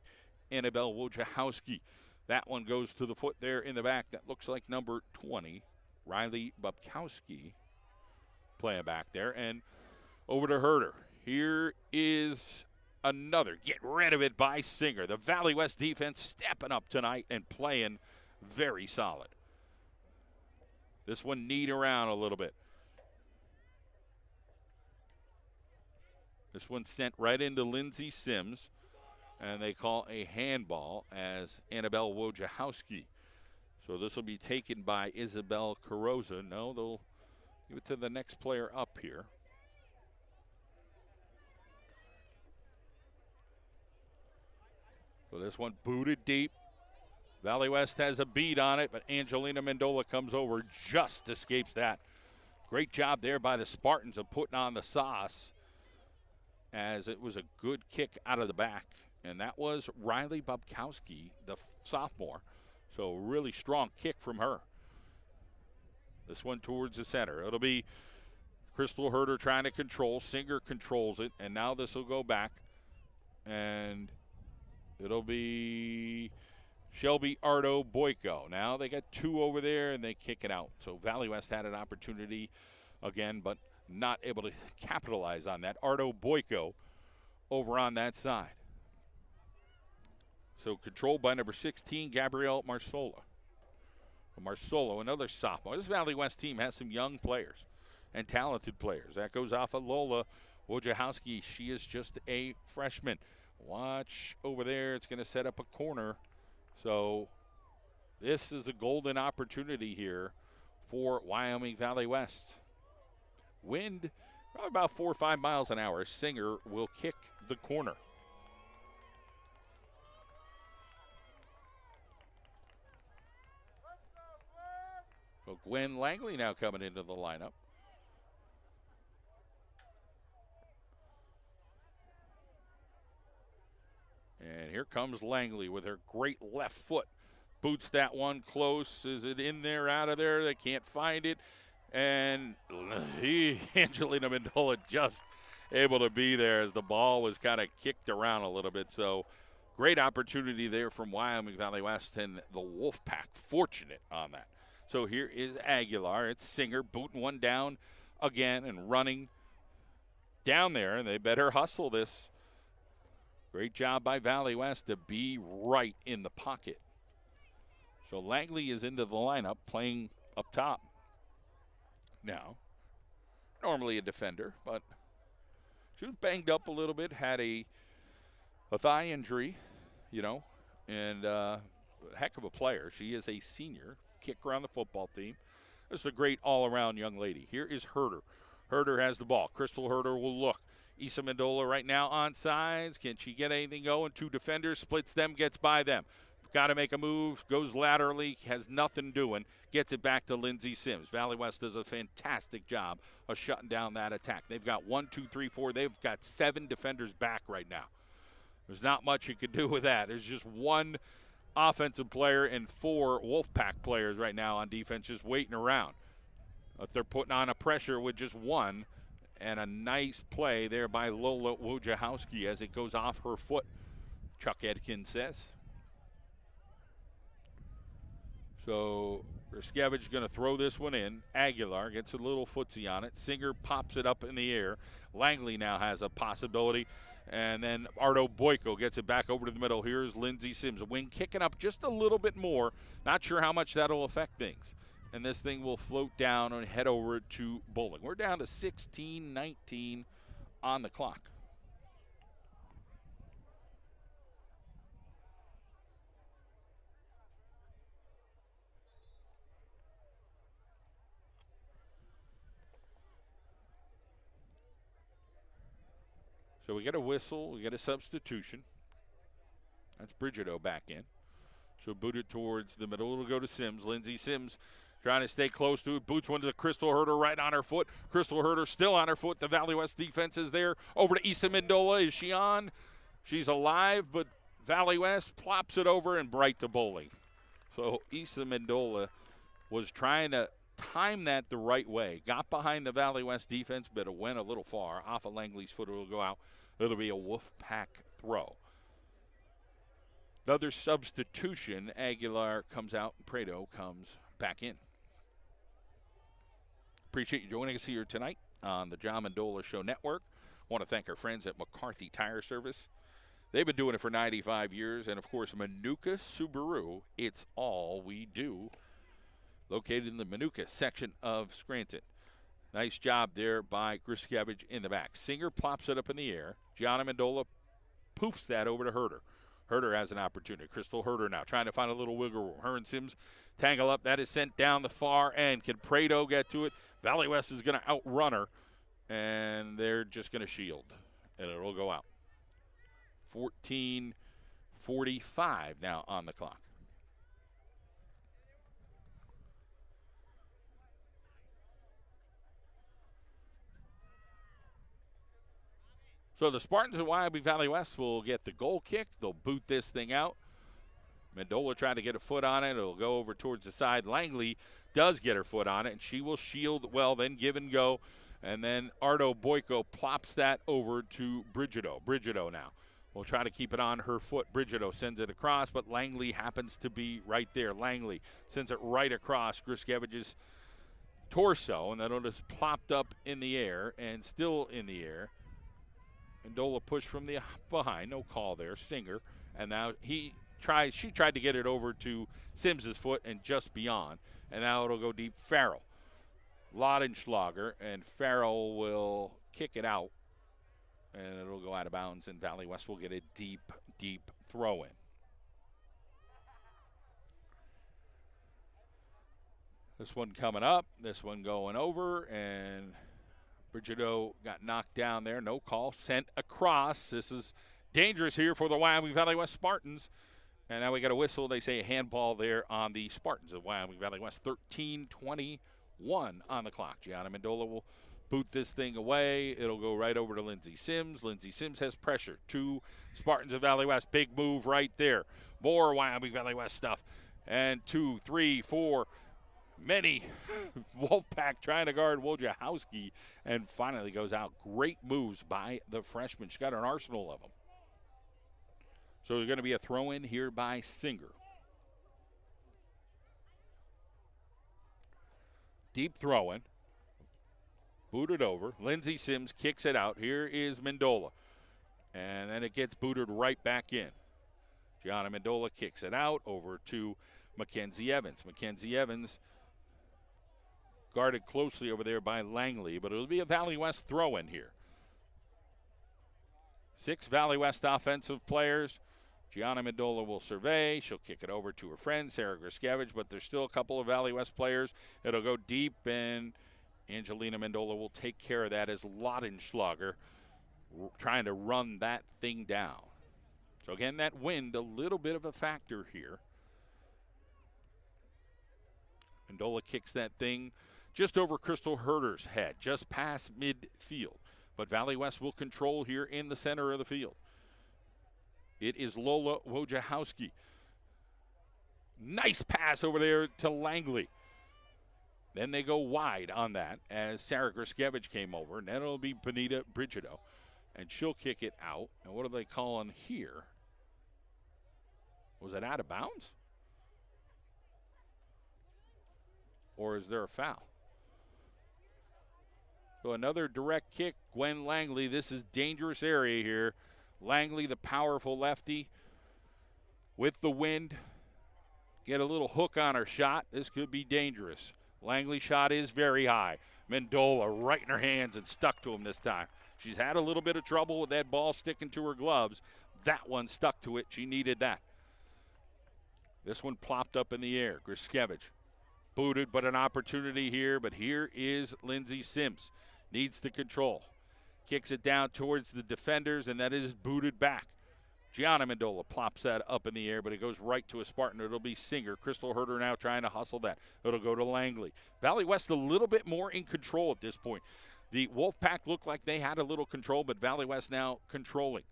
Annabelle Wojciechowski. That one goes to the foot there in the back. That looks like number 20, Riley Bubkowski, playing back there. And over to Herder. Here is another. Get rid of it by Singer. The Valley West defense stepping up tonight and playing very solid. This one kneed around a little bit. This one sent right into Lindsey Sims, and they call a handball as Annabelle Wojciechowski. So this will be taken by Isabel Carroza. No, they'll give it to the next player up here. So this one booted deep. Valley West has a beat on it, but Angelina Mendola comes over, just escapes that. Great job there by the Spartans of putting on the sauce, as it was a good kick out of the back. And that was Riley Bubkowski, the sophomore. So really strong kick from her. This one towards the center. It'll be Crystal Herder trying to control. Singer controls it, and now this will go back. And it'll be Shelby Ardo Boyko. Now they got two over there, and they kick it out. So Valley West had an opportunity again, but not able to capitalize on that. Ardo Boyko over on that side. So controlled by number 16, Gabrielle Marsola. Marsolo, another sophomore. This Valley West team has some young players and talented players. That goes off of Lola Wojciechowski. She is just a freshman. Watch over there. It's going to set up a corner. So this is a golden opportunity here for Wyoming Valley West. Wind probably about 4 or 5 miles an hour. Singer will kick the corner. So Gwen Langley now coming into the lineup. And here comes Langley with her great left foot. Boots that one close. Is it in there, out of there? They can't find it. And Angelina Mendola just able to be there as the ball was kind of kicked around a little bit. So great opportunity there from Wyoming Valley West, and the Wolfpack fortunate on that. So here is Aguilar. It's Singer booting one down again and running down there, and they better hustle this. Great job by Valley West to be right in the pocket. So Langley is into the lineup, playing up top now. Normally a defender, but she was banged up a little bit, had a thigh injury, and a heck of a player. She is a senior, kicker on the football team. This is a great all-around young lady. Here is Herder. Herder has the ball. Crystal Herder will look. Isa Mendola right now on sides. Can she get anything going? Two defenders, splits them, gets by them. Got to make a move, goes laterally, has nothing doing, gets it back to Lindsey Sims. Valley West does a fantastic job of shutting down that attack. They've got 1, 2, 3, 4. They've got 7 defenders back right now. There's not much you could do with that. There's just one offensive player and 4 Wolfpack players right now on defense just waiting around. But they're putting on a pressure with just one, and a nice play there by Lola Wojciechowski as it goes off her foot, Chuck Edkins says. So Gruszkiewicz going to throw this one in. Aguilar gets a little footsie on it. Singer pops it up in the air. Langley now has a possibility. And then Ardo Boyko gets it back over to the middle. Here's Lindsey Sims. A wing kicking up just a little bit more. Not sure how much that'll affect things. And this thing will float down and head over to bowling. We're down to 16-19 on the clock. So we get a whistle, we get a substitution. That's Brigido back in. She'll boot it towards the middle. It'll go to Sims. Lindsey Sims trying to stay close to it. Boots one to the Crystal Herder right on her foot. Crystal Herder still on her foot. The Valley West defense is there. Over to Issa Mendola. Is she on? She's alive, but Valley West plops it over and right to bowling. So Issa Mendola was trying to time that the right way. Got behind the Valley West defense, but it went a little far. Off of Langley's foot, it will go out. It'll be a Wolfpack throw. Another substitution. Aguilar comes out and Prado comes back in. Appreciate you joining us here tonight on the John Mendola Show Network. Want to thank our friends at McCarthy Tire Service. They've been doing it for 95 years. And, of course, Manuka Subaru, it's all we do. Located in the Manuka section of Scranton. Nice job there by Gruszkiewicz in the back. Singer plops it up in the air. Gianna Mendola poofs that over to Herder. Herder has an opportunity. Crystal Herder now trying to find a little wiggle room. Her and Sims tangle up. That is sent down the far end. Can Prado get to it? Valley West is going to outrun her, and they're just going to shield, and it'll go out. 14:45 now on the clock. So the Spartans of Wyoming Valley West will get the goal kick. They'll boot this thing out. Mendola trying to get a foot on it. It'll go over towards the side. Langley does get her foot on it, and she will shield well, then give and go. And then Ardo Boyko plops that over to Brigido. Brigido now will try to keep it on her foot. Brigido sends it across, but Langley happens to be right there. Langley sends it right across Gruszkiewicz's torso, and then it'll just plopped up in the air and still in the air. Mendola pushed from the behind, no call there. Singer, and now she tried to get it over to Sims's foot and just beyond, and now it'll go deep. Farrell, Laudenschlager, and Farrell will kick it out, and it'll go out of bounds, and Valley West will get a deep, deep throw in. This one coming up, this one going over, and Brigido got knocked down there. No call. Sent across. This is dangerous here for the Wyoming Valley West Spartans. And now we got a whistle. They say a handball there on the Spartans of Wyoming Valley West. 13:21 on the clock. Gianna Mendola will boot this thing away. It'll go right over to Lindsey Sims. Lindsey Sims has pressure. 2 Spartans of Valley West. Big move right there. More Wyoming Valley West stuff. And 2, 3, 4. Many Wolfpack trying to guard Wojciechowski, and finally goes out. Great moves by the freshman. She's got an arsenal of them. So there's going to be a throw-in here by Singer. Deep throw-in. Booted over. Lindsey Sims kicks it out. Here is Mendola. And then it gets booted right back in. Gianna Mendola kicks it out over to Mackenzie Evans. Mackenzie Evans guarded closely over there by Langley, but it'll be a Valley West throw-in here. 6 Valley West offensive players. Gianna Mendola will survey. She'll kick it over to her friend, Sarah Gruszkiewicz, but there's still a couple of Valley West players. It'll go deep, and Angelina Mendola will take care of that as Laudenschlager trying to run that thing down. So, again, that wind, a little bit of a factor here. Mendola kicks that thing just over Crystal Herder's head, just past midfield. But Valley West will control here in the center of the field. It is Lola Wojciechowski. Nice pass over there to Langley. Then they go wide on that as Sarah Griskevich came over. And then it'll be Benita Brigido. And she'll kick it out. And what are they calling here? Was it out of bounds? Or is there a foul? So another direct kick, Gwen Langley. This is dangerous area here. Langley, the powerful lefty, with the wind. Get a little hook on her shot. This could be dangerous. Langley's shot is very high. Mendola right in her hands and stuck to him this time. She's had a little bit of trouble with that ball sticking to her gloves. That one stuck to it. She needed that. This one plopped up in the air. Griskevich booted, but an opportunity here. But here is Lindsay Sims. Needs the control. Kicks it down towards the defenders, and that is booted back. Gianna Mendola plops that up in the air, but it goes right to a Spartan. It'll be Singer. Crystal Herder now trying to hustle that. It'll go to Langley. Valley West a little bit more in control at this point. The Wolfpack looked like they had a little control, but Valley West now controlling.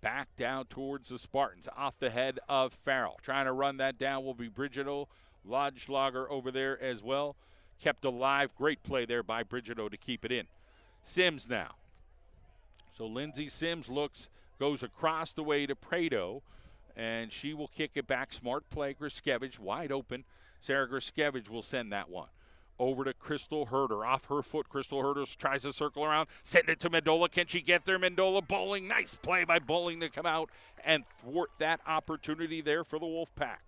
Back down towards the Spartans, off the head of Farrell. Trying to run that down will be Brigido. Lodgeschlager over there as well. Kept alive. Great play there by Brigido to keep it in. Sims now. So Lindsay Sims goes across the way to Prado, and she will kick it back. Smart play. Griskevich wide open. Sarah Griskevich will send that one over to Crystal Herder. Off her foot, Crystal Herder tries to circle around, send it to Mendola. Can she get there? Mendola bowling. Nice play by Bowling to come out and thwart that opportunity there for the Wolfpack.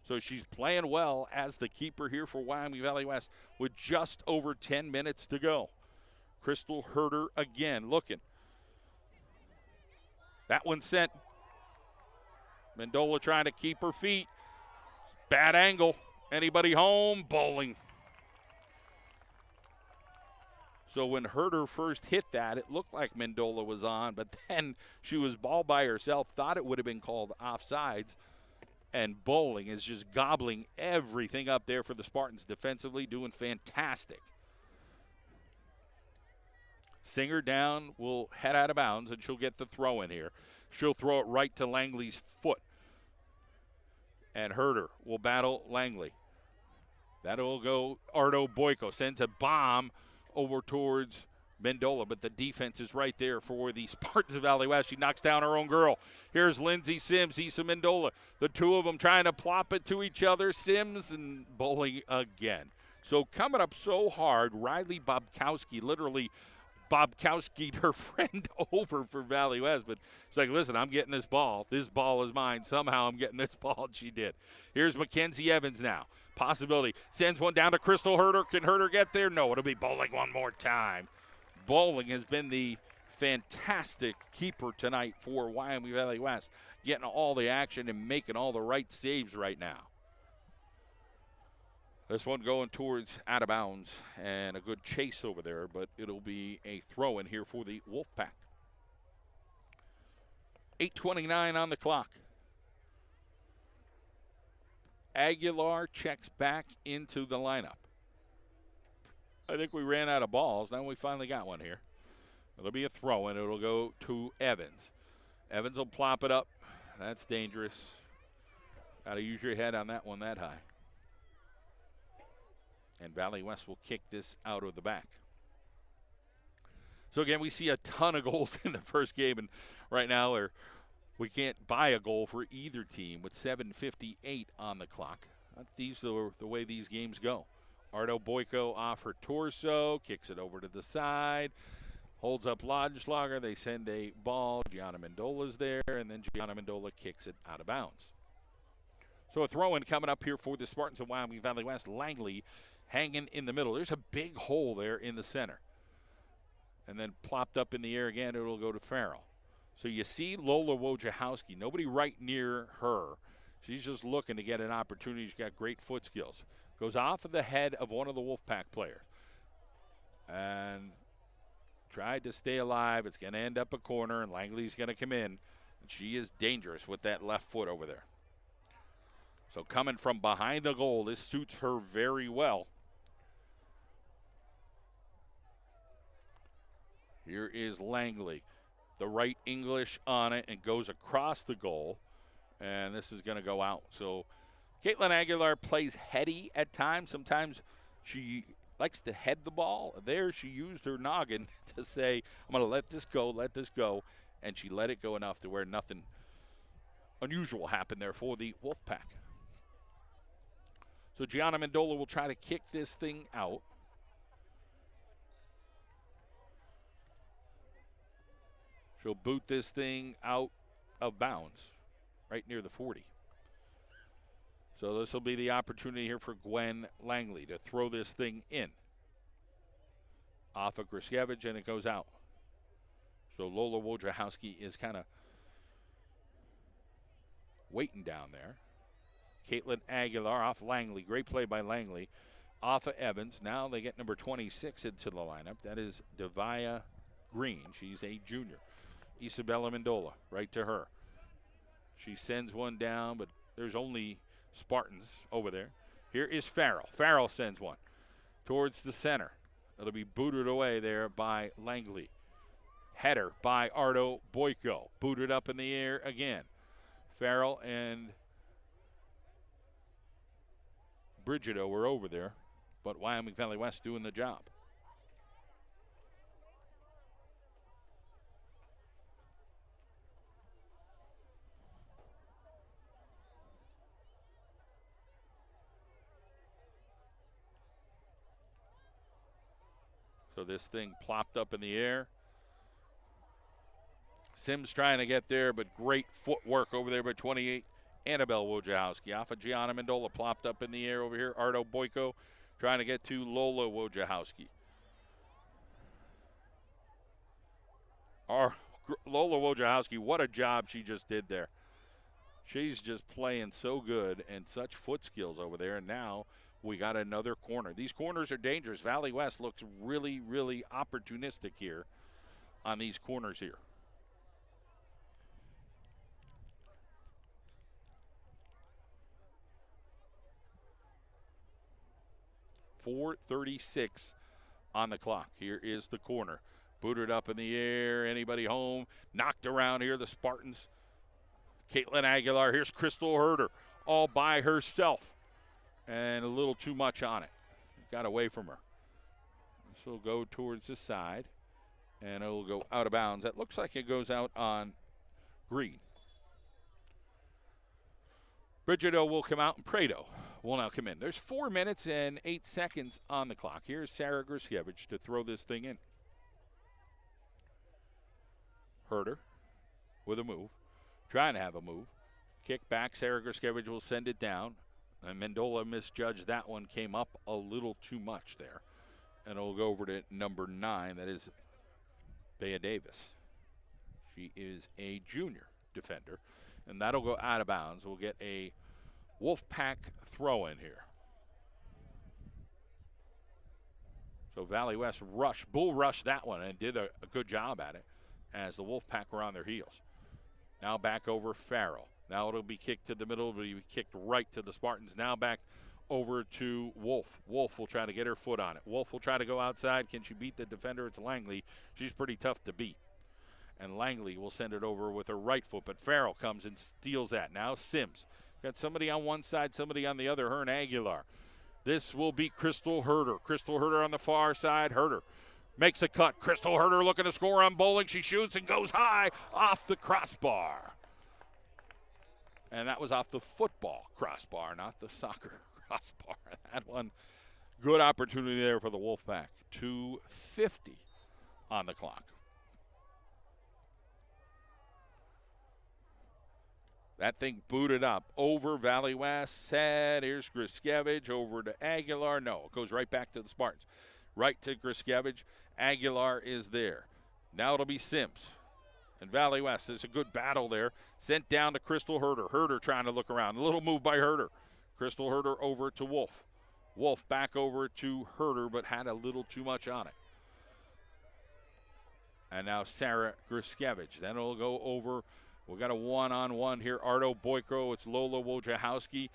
So she's playing well as the keeper here for Wyoming Valley West with just over 10 minutes to go. Crystal Herder again looking. That one sent. Mendola trying to keep her feet. Bad angle. Anybody home? Bowling. So when Herder first hit that, it looked like Mendola was on, but then she was ball by herself, thought it would have been called offsides, and Bowling is just gobbling everything up there for the Spartans defensively, doing fantastic. Singer down will head out of bounds, and she'll get the throw in here. She'll throw it right to Langley's foot. And Herder will battle Langley. That'll go. Ardo Boyko sends a bomb over towards Mendola, but the defense is right there for the Spartans of Valley West. She knocks down her own girl. Here's Lindsay Sims, Issa Mendola. The two of them trying to plop it to each other. Sims and Bowling again. So coming up so hard, Riley Bobkowski literally Bobkowski'd her friend over for Valley West, but it's like, listen, I'm getting this ball. This ball is mine. Somehow I'm getting this ball, and she did. Here's Mackenzie Evans now. Possibility. Sends one down to Crystal Herder. Can Herder get there? No, it'll be Bowling one more time. Bowling has been the fantastic keeper tonight for Wyoming Valley West, getting all the action and making all the right saves right now. This one going towards out of bounds and a good chase over there, but it'll be a throw in here for the Wolfpack. 8:29 on the clock. Aguilar checks back into the lineup. I think we ran out of balls. Now we finally got one here. It'll be a throw, and it'll go to Evans. Evans will plop it up. That's dangerous. Got to use your head on that one that high. And Valley West will kick this out of the back. So, again, we see a ton of goals in the first game, and right now we can't buy a goal for either team with 7:58 on the clock. These are the way these games go. Ardo Boyko off her torso, kicks it over to the side, holds up Lodgeschlager. They send a ball. Gianna Mendola's there, and then Gianna Mendola kicks it out of bounds. So a throw-in coming up here for the Spartans of Wyoming Valley West. Langley hanging in the middle. There's a big hole there in the center. And then plopped up in the air again, it'll go to Farrell. So you see Lola Wojciechowski, nobody right near her. She's just looking to get an opportunity. She's got great foot skills. Goes off of the head of one of the Wolfpack players. And tried to stay alive. It's going to end up a corner, and Langley's going to come in. And she is dangerous with that left foot over there. So coming from behind the goal, this suits her very well. Here is Langley. the right English on it and goes across the goal. And this is going to go out. So Caitlin Aguilar plays heady at times. Sometimes she likes to head the ball. There she used her noggin to say, I'm going to let this go. And she let it go enough to where nothing unusual happened there for the Wolfpack. So Gianna Mendola will try to kick this thing out. She'll boot this thing out of bounds, right near the 40. So this will be the opportunity here for Gwen Langley to throw this thing in. Off of Griskevich, and it goes out. So Lola Wojciechowski is kind of waiting down there. Caitlin Aguilar off Langley. Great play by Langley. Off of Evans. Now they get number 26 into the lineup. That is Devia Green. She's a junior. Isabella Mendola, right to her. She sends one down, but there's only Spartans over there. Here is Farrell. Farrell sends one towards the center. It'll be booted away there by Langley. Header by Ardo Boyko. Booted up in the air again. Farrell and Brigido were over there, but Wyoming Valley West doing the job. So this thing plopped up in the air. Sims trying to get there, but great footwork over there by 28. Annabelle Wojciechowski off of Gianna Mendola, plopped up in the air over here. Ardo Boyko trying to get to Lola Wojciechowski. Lola Wojciechowski, what a job she just did there. She's just playing so good and such foot skills over there. And now we got another corner. These corners are dangerous. Valley West looks really, really opportunistic here on these corners here. .436 on the clock. Here is the corner. Booted up in the air. Anybody home? Knocked around here. The Spartans. Caitlin Aguilar. Here's Crystal Herder all by herself. And a little too much on it. Got away from her. This will go towards the side. And it will go out of bounds. That looks like it goes out on green. Brigido will come out and Prado will now come in. There's 4 minutes and 8 seconds on the clock. Here's Sarah Griskevich to throw this thing in. Herder with a move. Trying to have a move. Kick back. Sarah Griskevich will send it down. And Mendola misjudged that one. Came up a little too much there. And it'll go over to number 9. That is Bea Davis. She is a junior defender. And that'll go out of bounds. We'll get a Wolfpack throw in here. So Valley West bull rushed that one and did a good job at it as the Wolfpack were on their heels. Now back over Farrell. Now it'll be kicked to the middle, but he kicked right to the Spartans. Now back over to Wolf. Wolf will try to get her foot on it. Wolf will try to go outside. Can she beat the defender? It's Langley. She's pretty tough to beat. And Langley will send it over with her right foot, but Farrell comes and steals that. Now Sims. Got somebody on one side, somebody on the other, her and Aguilar. This will be Crystal Herder. Crystal Herder on the far side. Herder makes a cut. Crystal Herder looking to score on bowling. She shoots and goes high off the crossbar. And that was off the football crossbar, not the soccer crossbar. That one, good opportunity there for the Wolfpack. 2:50 on the clock. That thing booted up over Valley West. Sad. Here's Griskevich over to Aguilar. No, it goes right back to the Spartans. Right to Griskevich. Aguilar is there. Now it'll be Sims. And Valley West, there's a good battle there. Sent down to Crystal Herder. Herder trying to look around. A little move by Herder. Crystal Herder over to Wolf. Wolf back over to Herder, but had a little too much on it. And now Sarah Griskevich. Then it'll go over. We got a one-on-one here. Ardo Boyko. It's Lola Wojciechowski.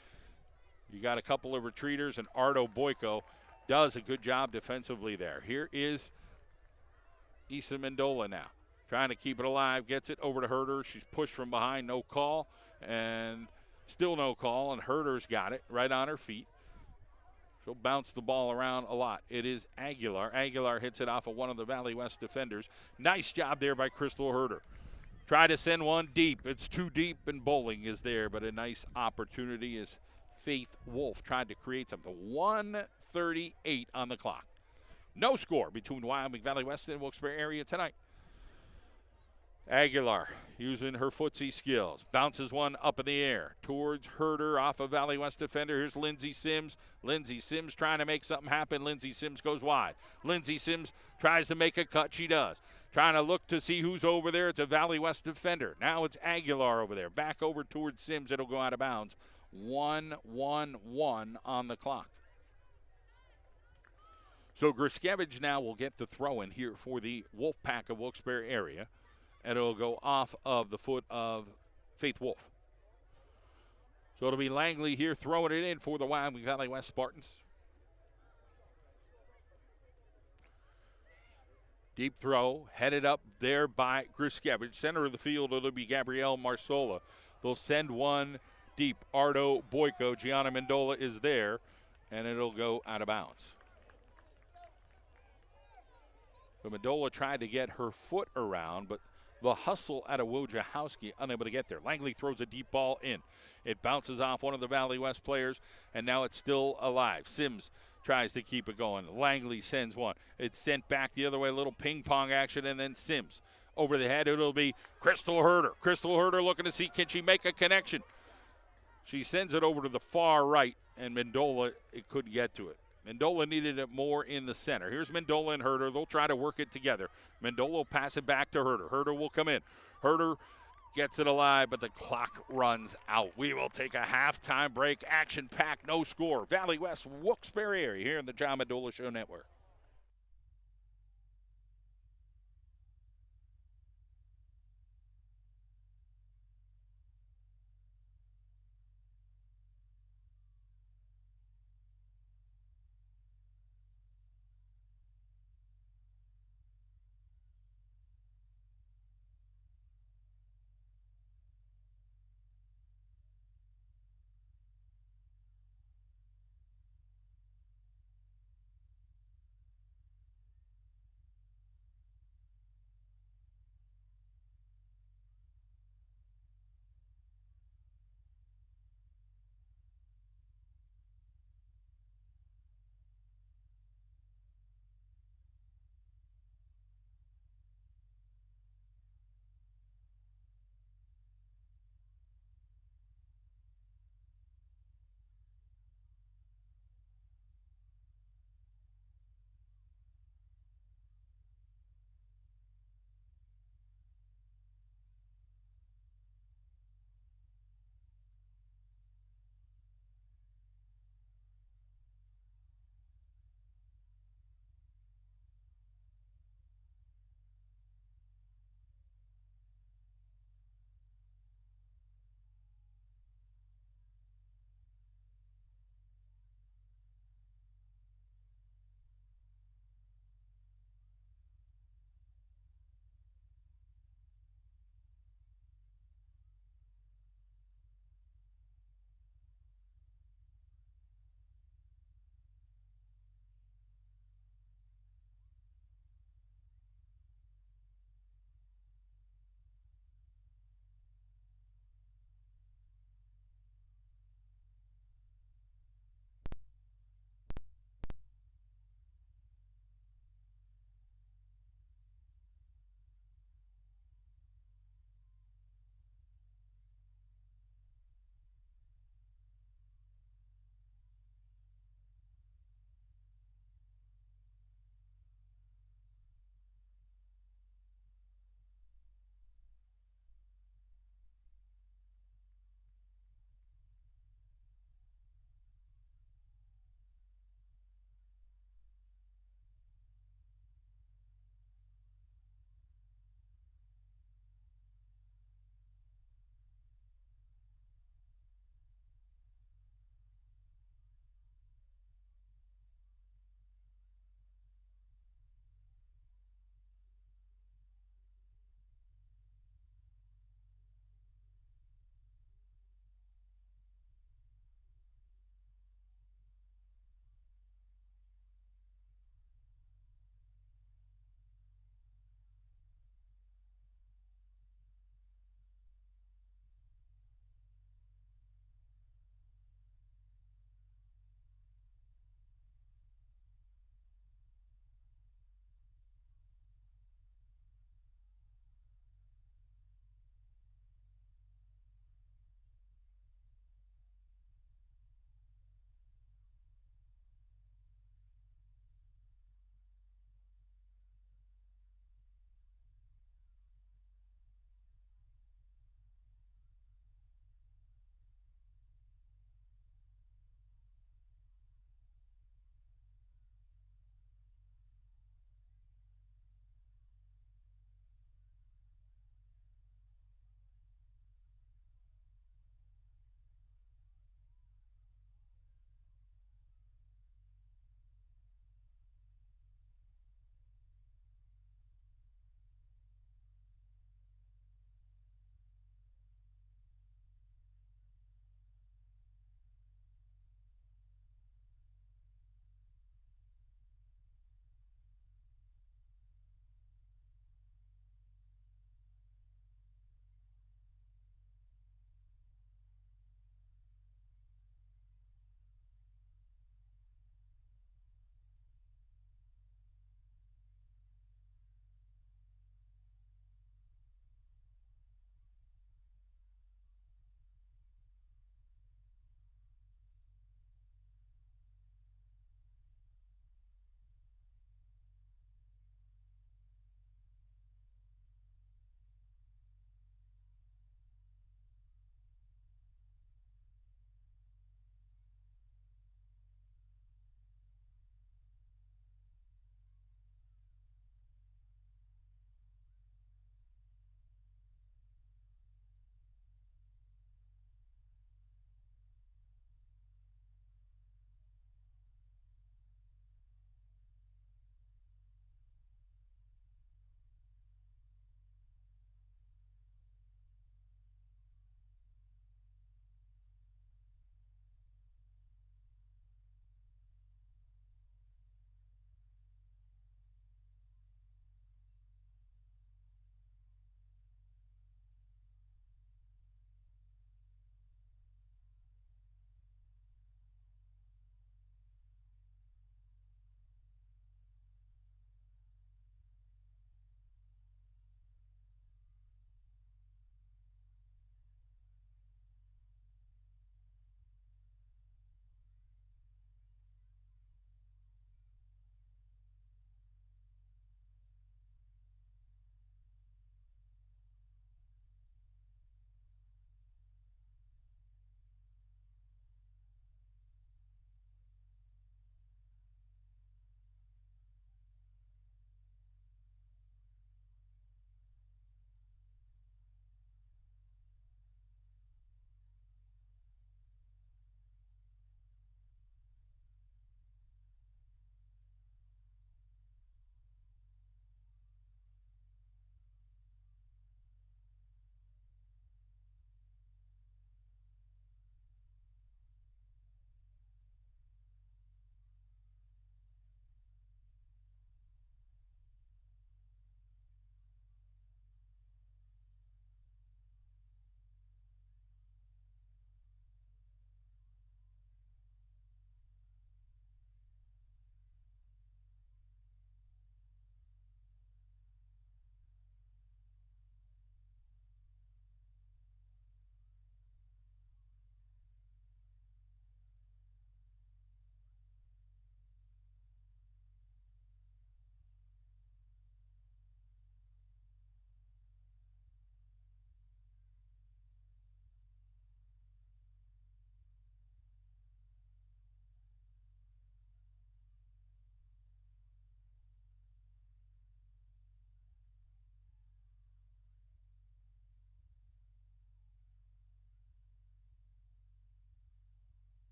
You got a couple of retreaters, and Ardo Boyko does a good job defensively there. Here is Isa Mendola now. trying to keep it alive, gets it over to Herder. She's pushed from behind, no call, and still no call, and Herder's got it right on her feet. She'll bounce the ball around a lot. It is Aguilar. Aguilar hits it off of one of the Valley West defenders. Nice job there by Crystal Herder. Try to send one deep. It's too deep, and Bowling is there, but a nice opportunity as Faith Wolf tried to create something. 1:38 on the clock. No score between Wyoming Valley West and Wilkes-Barre area tonight. Aguilar using her footsie skills. Bounces one up in the air towards Herder off a Valley West defender. Here's Lindsey Sims. Lindsey Sims trying to make something happen. Lindsey Sims goes wide. Lindsey Sims tries to make a cut. She does. Trying to look to see who's over there. It's a Valley West defender. Now it's Aguilar over there. Back over towards Sims. It'll go out of bounds. 1-1-1 on the clock. So Griskevich now will get the throw in here for the Wolfpack of Wilkes-Barre area. And it'll go off of the foot of Faith Wolf. So it'll be Langley here throwing it in for the Wyoming Valley West Spartans. Deep throw, headed up there by Griskevich. Center of the field, it'll be Gabrielle Marsola. They'll send one deep. Ardo Boyko, Gianna Mendola is there, and it'll go out of bounds. So Mendola tried to get her foot around, but the hustle out of Wojciechowski, unable to get there. Langley throws a deep ball in. It bounces off one of the Valley West players, and now it's still alive. Sims tries to keep it going. Langley sends one. It's sent back the other way, a little ping pong action, and then Sims. Over the head, it'll be Crystal Herder. Crystal Herder looking to see, can she make a connection? She sends it over to the far right, and Mendola, it couldn't get to it. Mendola needed it more in the center. Here's Mendola and Herder. They'll try to work it together. Mendola will pass it back to Herder. Herder will come in. Herder gets it alive, but the clock runs out. We will take a halftime break. Action-packed, no score. Valley West, Wilkes-Barre area here in the John Mendola Show Network.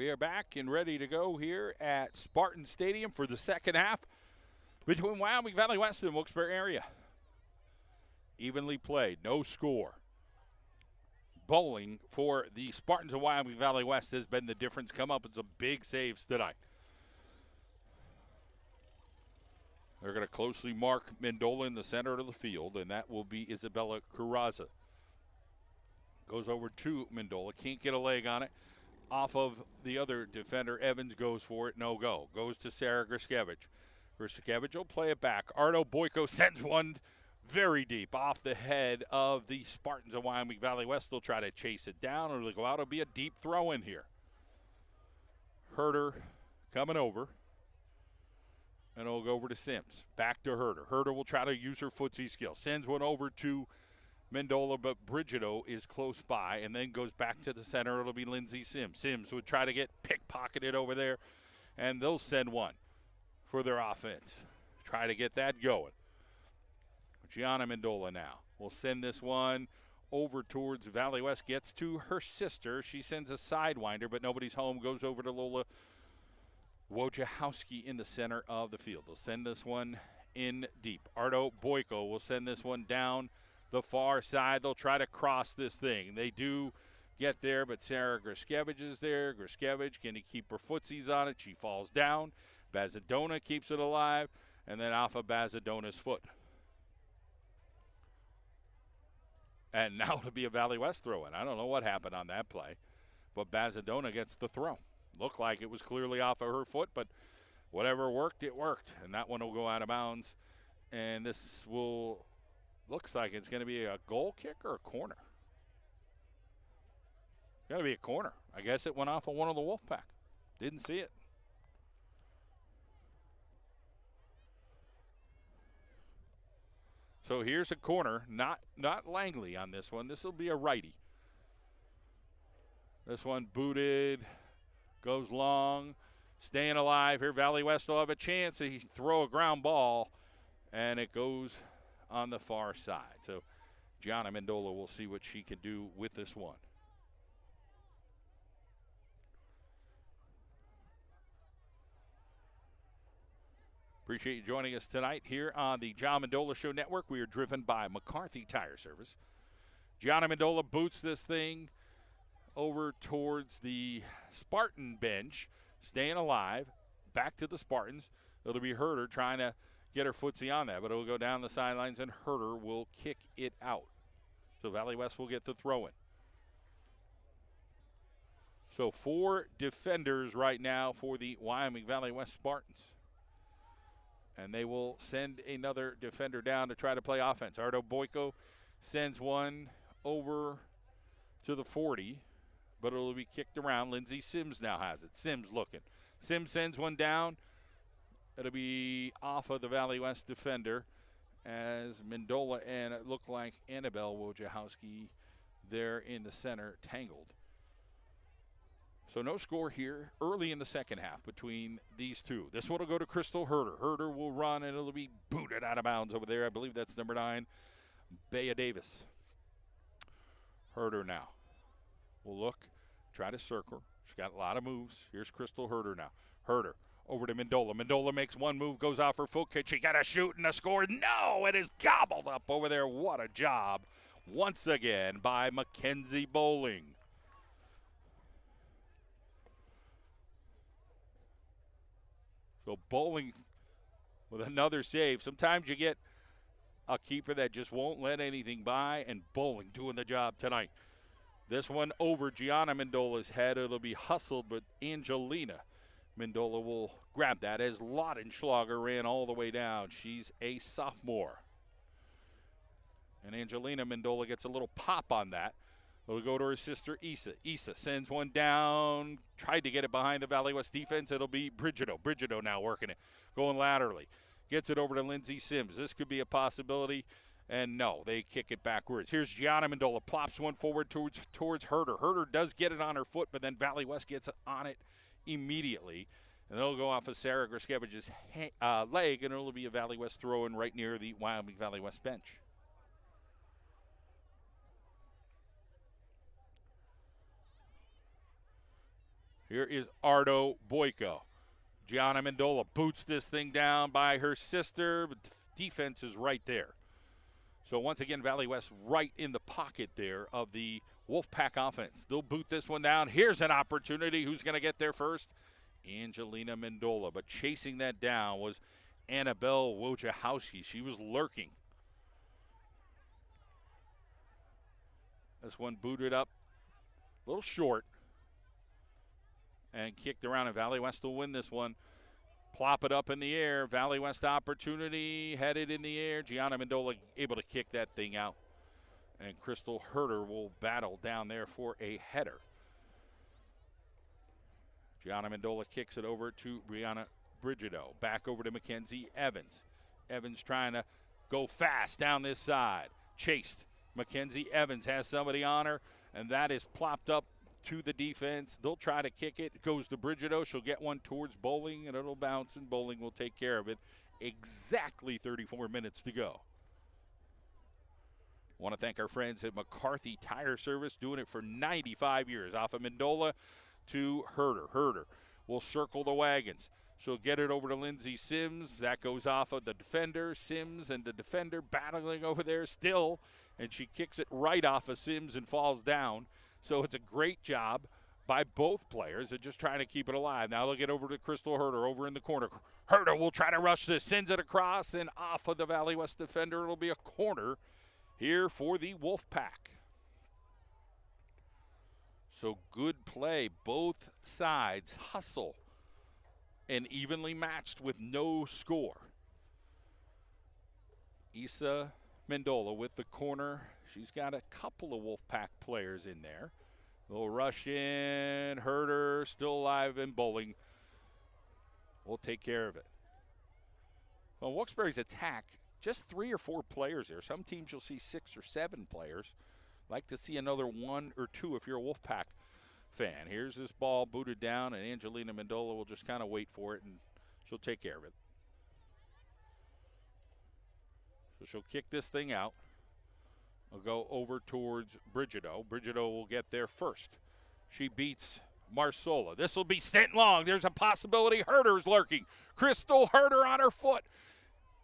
We are back and ready to go here at Spartan Stadium for the second half between Wyoming Valley West and Wilkes-Barre area. Evenly played, no score. Bowling for the Spartans of Wyoming Valley West has been the difference. Come up with some big saves tonight. They're going to closely mark Mendola in the center of the field, and that will be Isabella Carraza. Goes over to Mendola, can't get a leg on it. Off of the other defender, Evans goes for it, no go. Goes to Sarah Griskevich. Griskevich will play it back. Ardo Boyko sends one very deep off the head of the Spartans of Wyoming Valley West. They'll try to chase it down, or they'll go out. It'll be a deep throw in here. Herder coming over. And it'll go over to Sims. Back to Herder. Herder will try to use her footsie skill. Sends one over to Mendola, but Brigido is close by and then goes back to the center. It'll be Lindsay Sims. Sims would try to get pickpocketed over there, and they'll send one for their offense. Try to get that going. Gianna Mendola now will send this one over towards Valley West. Gets to her sister. She sends a sidewinder, but nobody's home. Goes over to Lola Wojciechowski in the center of the field. They'll send this one in deep. Ardo Boyko will send this one down the far side. They'll try to cross this thing. They do get there, but Sarah Griskevich is there. Griskevich, can he keep her footsies on it? She falls down. Bazadona keeps it alive, and then off of Bazadona's foot. And now it'll be a Valley West throw-in. I don't know what happened on that play, but Bazadona gets the throw. Looked like it was clearly off of her foot, but whatever worked, it worked. And that one will go out of bounds. And this will, looks like it's going to be a goal kick or a corner. Got to be a corner. I guess it went off of one of the Wolfpack. Didn't see it. So here's a corner, not Langley on this one. This will be a righty. This one booted, goes long, staying alive here. Valley West will have a chance to throw a ground ball, and it goes on the far side. So Gianna Mendola will see what she can do with this one. Appreciate you joining us tonight here on the John Mendola Show Network. We are driven by McCarthy Tire Service. Gianna Mendola boots this thing over towards the Spartan bench, staying alive, back to the Spartans. It'll be Herder trying to get her footsie on that, but it'll go down the sidelines, and Herder will kick it out. So Valley West will get the throw-in. So 4 defenders right now for the Wyoming Valley West Spartans. And they will send another defender down to try to play offense. Ardo Boyko sends one over to the 40, but it'll be kicked around. Lindsay Sims now has it. Sims looking. Sims sends one down. It'll be off of the Valley West defender as Mendola and it looked like Annabelle Wojciechowski there in the center tangled. So no score here early in the second half between these two. This one will go to Crystal Herder. Herder will run, and it'll be booted out of bounds over there. I believe that's number 9, Bea Davis. Herder now will look, try to circle. She's got a lot of moves. Here's Crystal Herder now. Herder over to Mendola. Mendola makes one move, goes off her foot kick. She got a shoot and a score. No, it is gobbled up over there. What a job once again by Mackenzie Bowling. So Bowling with another save. Sometimes you get a keeper that just won't let anything by, and Bowling doing the job tonight. This one over Gianna Mendola's head. It'll be hustled, but Angelina Mendola will grab that as Laudenschlager ran all the way down. She's a sophomore. And Angelina Mendola gets a little pop on that. It'll go to her sister, Issa. Issa sends one down, tried to get it behind the Valley West defense. It'll be Brigido. Brigido now working it, going laterally. Gets it over to Lindsay Sims. This could be a possibility, and no, they kick it backwards. Here's Gianna Mendola, plops one forward towards Herder. Herder does get it on her foot, but then Valley West gets on it immediately. And it'll go off of Sarah Griskevich's leg, and it'll be a Valley West throw-in right near the Wyoming Valley West bench. Here is Ardo Boyko. Gianna Mendola boots this thing down by her sister, but defense is right there. So once again, Valley West right in the pocket there of the Wolfpack offense. They'll boot this one down. Here's an opportunity. Who's going to get there first? Angelina Mendola. But chasing that down was Annabelle Wojciechowski. She was lurking. This one booted up a little short and kicked around, and Valley West will win this one. Plop it up in the air. Valley West opportunity, headed in the air. Gianna Mendola able to kick that thing out. And Crystal Herder will battle down there for a header. Gianna Mendola kicks it over to Benita Brigido. Back over to Mackenzie Evans. Evans trying to go fast down this side. Chased. Mackenzie Evans has somebody on her, and that is plopped up to the defense. They'll try to kick it. It goes to Brigido. She'll get one towards Bowling, and it'll bounce, and Bowling will take care of it. Exactly 34 minutes to go. Want to thank our friends at McCarthy Tire Service, doing it for 95 years. Off of Mendola to Herder. Herder will circle the wagons. She'll get it over to Lindsay Sims. That goes off of the defender. Sims and the defender battling over there still, and she kicks it right off of Sims and falls down. So it's a great job by both players of just trying to keep it alive. Now they'll get over to Crystal Herder over in the corner. Herder will try to rush this, sends it across, and off of the Valley West defender. It'll be a corner here for the Wolfpack. So good play. Both sides hustle and evenly matched with no score. Isa Mendola with the corner. She's got a couple of Wolfpack players in there. They'll rush in. Herder still alive, and Bowling will take care of it. Well, Wilkes-Barre's attack, just 3 or 4 players there. Some teams you'll see 6 or 7 players. Like to see another 1 or 2 if you're a Wolfpack fan. Here's this ball booted down, and Angelina Mendola will just kind of wait for it, and she'll take care of it. So she'll kick this thing out. We'll go over towards Brigido. Brigido will get there first. She beats Marsola. This will be sent long. There's a possibility. Herder's lurking. Crystal Herder on her foot.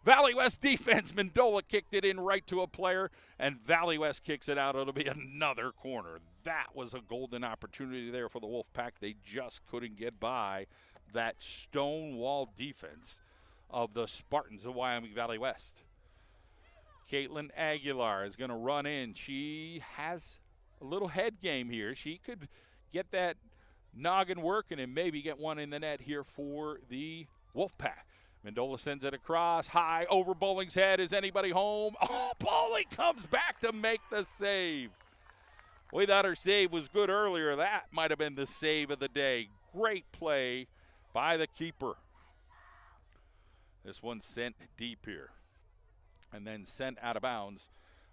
Valley West defense. Mendola kicked it in right to a player, and Valley West kicks it out. It'll be another corner. That was a golden opportunity there for the Wolfpack. They just couldn't get by that stonewall defense of the Spartans of Wyoming Valley West. Caitlin Aguilar is going to run in. She has a little head game here. She could get that noggin working and maybe get one in the net here for the Wolfpack. Mendola sends it across, high over Bowling's head. Is anybody home? Oh, Bowling comes back to make the save. We thought her save was good earlier. That might have been the save of the day. Great play by the keeper. This one sent deep here, and then sent out of bounds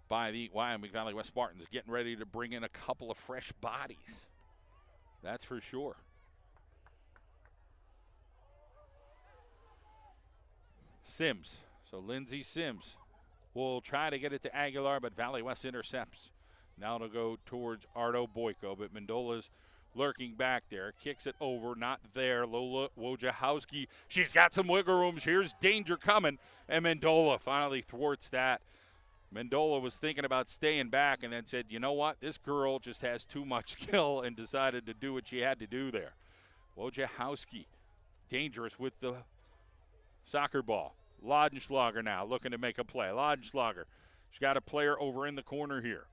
by the Wyoming Valley West Spartans, getting ready to bring in a couple of fresh bodies. That's for sure. Sims. So Lindsay Sims will try to get it to Aguilar, but Valley West intercepts. Now it'll go towards Ardo Boyko, but Mendola's lurking back there. Kicks it over, not there. Lola Wojciechowski, she's got some wiggle room. Here's danger coming, and Mendola finally thwarts that. Mendola was thinking about staying back and then said, you know what, this girl just has too much skill, and decided to do what she had to do there. Wojciechowski, dangerous with the soccer ball. Laudenschlager now looking to make a play. Laudenschlager, she's got a player over in the corner here.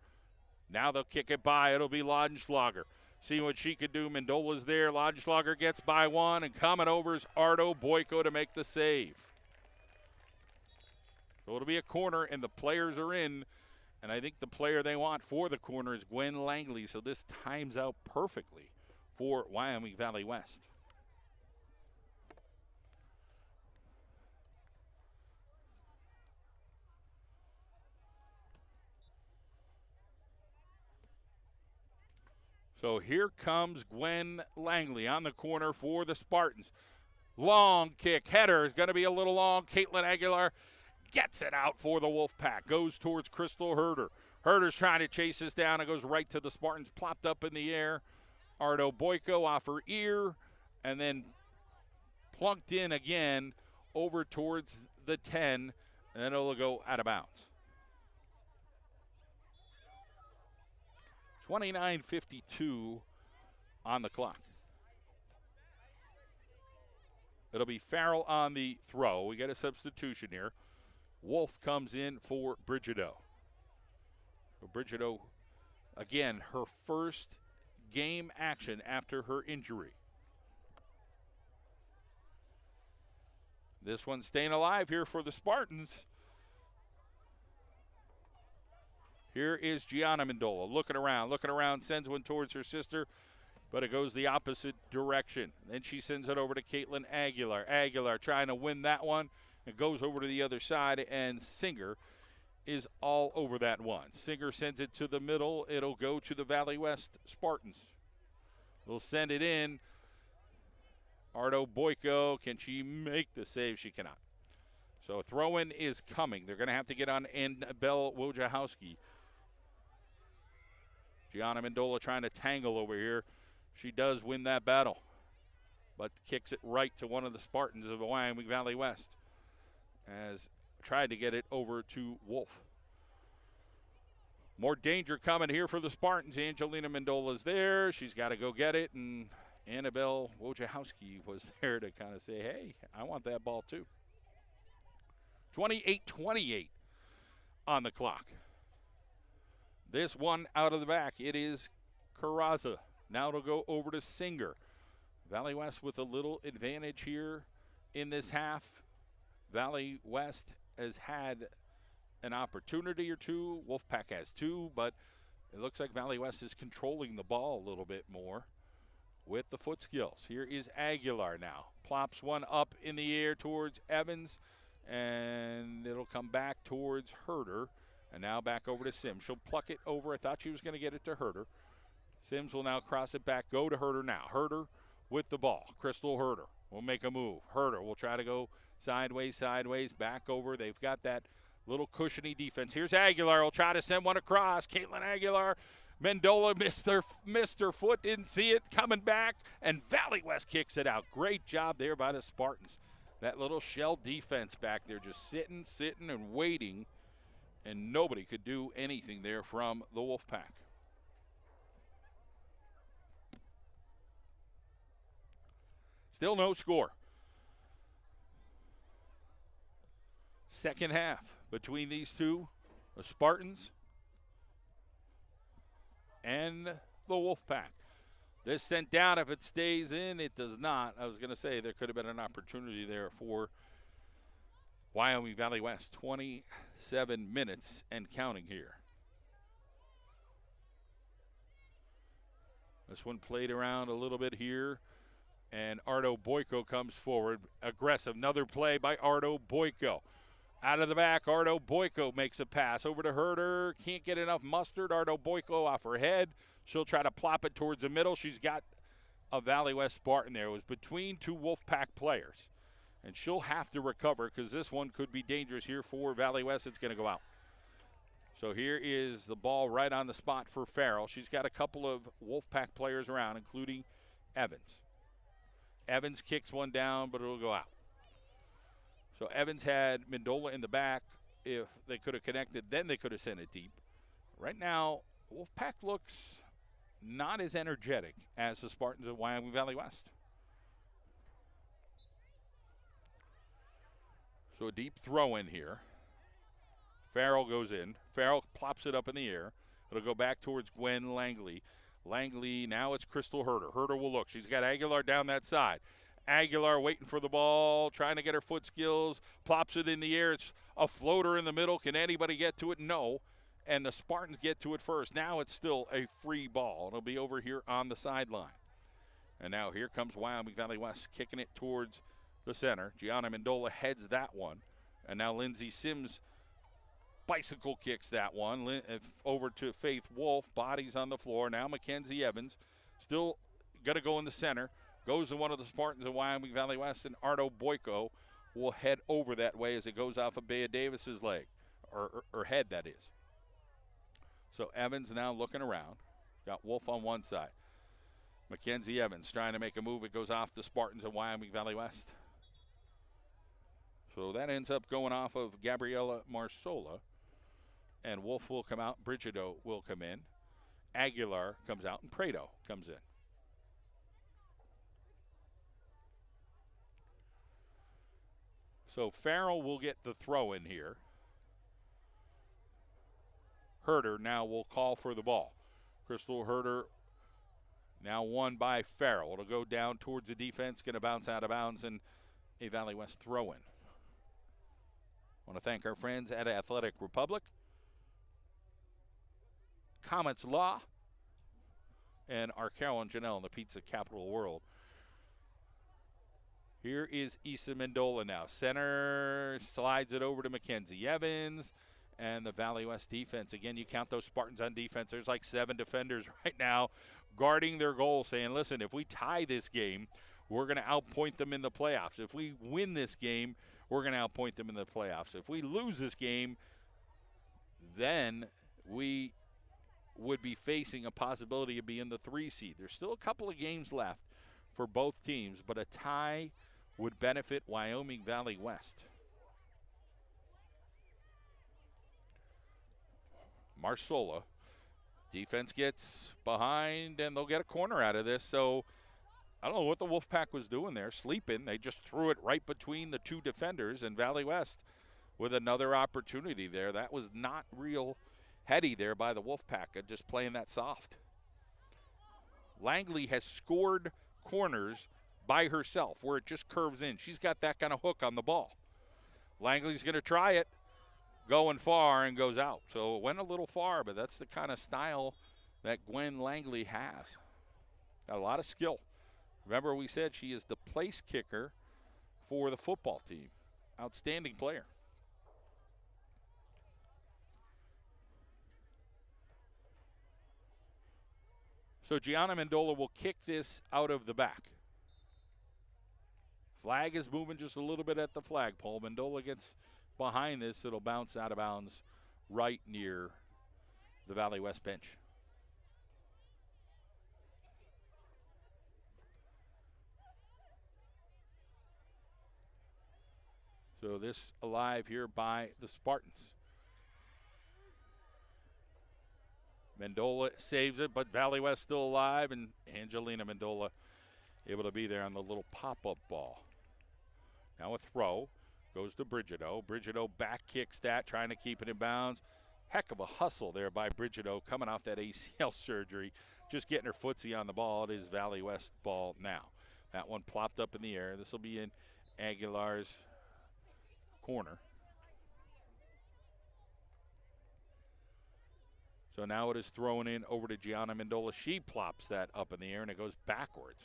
Now they'll kick it by. It'll be Laudenschlager. See what she could do. Mendola's there. Laudenschlager gets by one, and coming over is Ardo Boyko to make the save. So it'll be a corner, and the players are in, and I think the player they want for the corner is Gwen Langley, so this times out perfectly for Wyoming Valley West. So here comes Gwen Langley on the corner for the Spartans. Long kick, header is going to be a little long. Caitlin Aguilar gets it out for the Wolfpack. Goes towards Crystal Herder. Herder's trying to chase this down. It goes right to the Spartans. Plopped up in the air Ardo Boyko off her ear, and then plunked in again over towards the 10, and then it'll go out of bounds. 29:52 on the clock. It'll be Farrell on the throw. We get a substitution here. Wolf comes in for Brigido. Brigido, again, her first game action after her injury. This one's staying alive here for the Spartans. Here is Gianna Mendola looking around, sends one towards her sister, but it goes the opposite direction. Then she sends it over to Caitlin Aguilar. Aguilar trying to win that one. It goes over to the other side, and Singer is all over that one. Singer sends it to the middle. It'll go to the Valley West Spartans. They'll send it in. Ardo Boyko, can she make the save? She cannot. So a throw-in is coming. They're going to have to get on Annabelle Wojciechowski. Gianna Mendola trying to tangle over here. She does win that battle, but kicks it right to one of the Spartans of the Wyoming Valley West, as tried to get it over to Wolf. More danger coming here for the Spartans. Angelina Mendola's there. She's got to go get it, and Annabelle Wojciechowski was there to kind of say, hey, I want that ball too. 28-28 on the clock. This one out of the back, it is Carraza. Now it'll go over to Singer. Valley West with a little advantage here in this half. Valley West has had an opportunity or two. Wolfpack has two, but it looks like Valley West is controlling the ball a little bit more with the foot skills. Here is Aguilar now. Plops one up in the air towards Evans, and it'll come back towards Herder. And now back over to Sims. She'll pluck it over. I thought she was going to get it to Herder. Sims will now cross it back, go to Herder now. Herder with the ball. Crystal Herder will make a move. Herder will try to go sideways, back over. They've got that little cushiony defense. Here's Aguilar. Will try to send one across. Caitlin Aguilar. Mendola missed her foot, didn't see it, coming back, and Valley West kicks it out. Great job there by the Spartans. That little shell defense back there just sitting and waiting, and nobody could do anything there from the Wolfpack. Still no score. Second half between these two, the Spartans and the Wolfpack. This sent down. If it stays in, it does not. I was going to say there could have been an opportunity there for Wyoming Valley West. 27 minutes and counting here. This one played around a little bit here, and Ardo Boyko comes forward. Aggressive. Another play by Ardo Boyko. Out of the back, Ardo Boyko makes a pass over to Herder. Can't get enough mustard. Ardo Boyko off her head. She'll try to plop it towards the middle. She's got a Valley West Spartan there. It was between two Wolfpack players. And she'll have to recover because this one could be dangerous here for Valley West. It's going to go out. So here is the ball right on the spot for Farrell. She's got a couple of Wolfpack players around, including Evans. Evans kicks one down, but it'll go out. So Evans had Mendola in the back. If they could have connected, then they could have sent it deep. Right now, Wolfpack looks not as energetic as the Spartans of Wyoming Valley West. So a deep throw in here. Farrell goes in. Farrell plops it up in the air. It'll go back towards Gwen Langley. Langley, now it's Crystal Herder. Herder will look. She's got Aguilar down that side. Aguilar waiting for the ball, trying to get her foot skills, plops it in the air. It's a floater in the middle. Can anybody get to it? No. And the Spartans get to it first. Now it's still a free ball. It'll be over here on the sideline. And now here comes Wyoming Valley West kicking it towards the center. Gianna Mendola heads that one. And now Lindsay Sims bicycle kicks that one. Over to Faith Wolf. Bodies on the floor. Now Mackenzie Evans still got to go in the center. Goes to one of the Spartans of Wyoming Valley West, and Ardo Boyko will head over that way as it goes off of Bea Davis's leg, or head, that is. So Evans now looking around. Got Wolf on one side. Mackenzie Evans trying to make a move. It goes off the Spartans of Wyoming Valley West. So that ends up going off of Gabriella Marsola. And Wolf will come out. Brigido will come in. Aguilar comes out, and Prado comes in. So Farrell will get the throw in here. Herder now will call for the ball. Crystal Herder now won by Farrell. It'll go down towards the defense, going to bounce out of bounds, and a Valley West throw-in. Want to thank our friends at Athletic Republic, Comets Law, and our Carol and Janelle in the pizza capital of the world. Here is Issa Mendola now. Center slides it over to Mackenzie Evans. And the Valley West defense. Again, you count those Spartans on defense. There's like 7 defenders right now guarding their goal, saying, listen, if we tie this game, we're going to outpoint them in the playoffs. If we win this game, we're going to outpoint them in the playoffs. If we lose this game, then we would be facing a possibility of being the 3 seed. There's still a couple of games left for both teams, but a tie would benefit Wyoming Valley West. Marsola. Defense gets behind, and they'll get a corner out of this. So I don't know what the Wolfpack was doing there, sleeping. They just threw it right between the 2 defenders, and Valley West with another opportunity there. That was not real heady there by the Wolfpack, just playing that soft. Langley has scored corners by herself where it just curves in. She's got that kind of hook on the ball. Langley's going to try it. Going far and goes out. So it went a little far, but that's the kind of style that Gwen Langley has. Got a lot of skill. Remember, we said she is the place kicker for the football team. Outstanding player. So Gianna Mendola will kick this out of the back. Flag is moving just a little bit at the flagpole. Mendola gets behind this. It'll bounce out of bounds right near the Valley West bench. So this alive here by the Spartans. Mendola saves it, but Valley West still alive, and Angelina Mendola able to be there on the little pop-up ball. Now a throw. Goes to Brigido. Brigido back kicks that, trying to keep it in bounds. Heck of a hustle there by Brigido coming off that ACL surgery. Just getting her footsie on the ball. It is Valley West ball now. That one plopped up in the air. This will be in Aguilar's corner. So now it is thrown in over to Gianna Mendola. She plops that up in the air, and it goes backwards.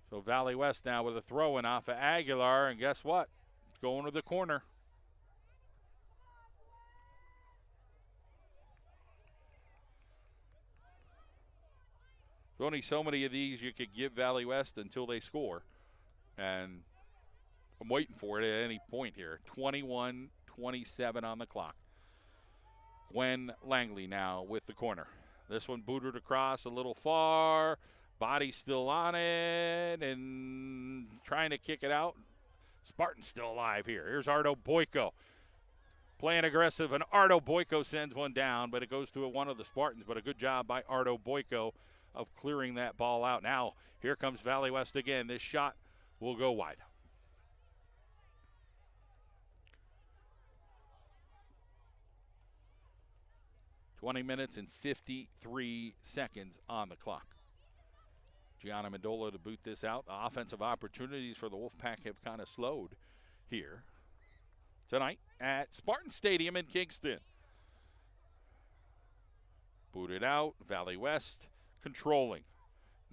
So Valley West now with a throw-in off of Aguilar, and guess what? It's going to the corner. There's only so many of these you could give Valley West until they score. And I'm waiting for it at any point here. 21-27 on the clock. Gwen Langley now with the corner. This one booted across a little far. Body still on it and trying to kick it out. Spartan's still alive here. Here's Ardo Boyko playing aggressive, and Ardo Boyko sends one down, but it goes to one of the Spartans. But a good job by Ardo Boyko of clearing that ball out. Now here comes Valley West again. This shot will go wide. $20 minutes and 53 seconds on the clock. Gianna Mendola to boot this out. The offensive opportunities for the Wolfpack have kind of slowed here tonight at Spartan Stadium in Kingston. Booted out. Valley West controlling.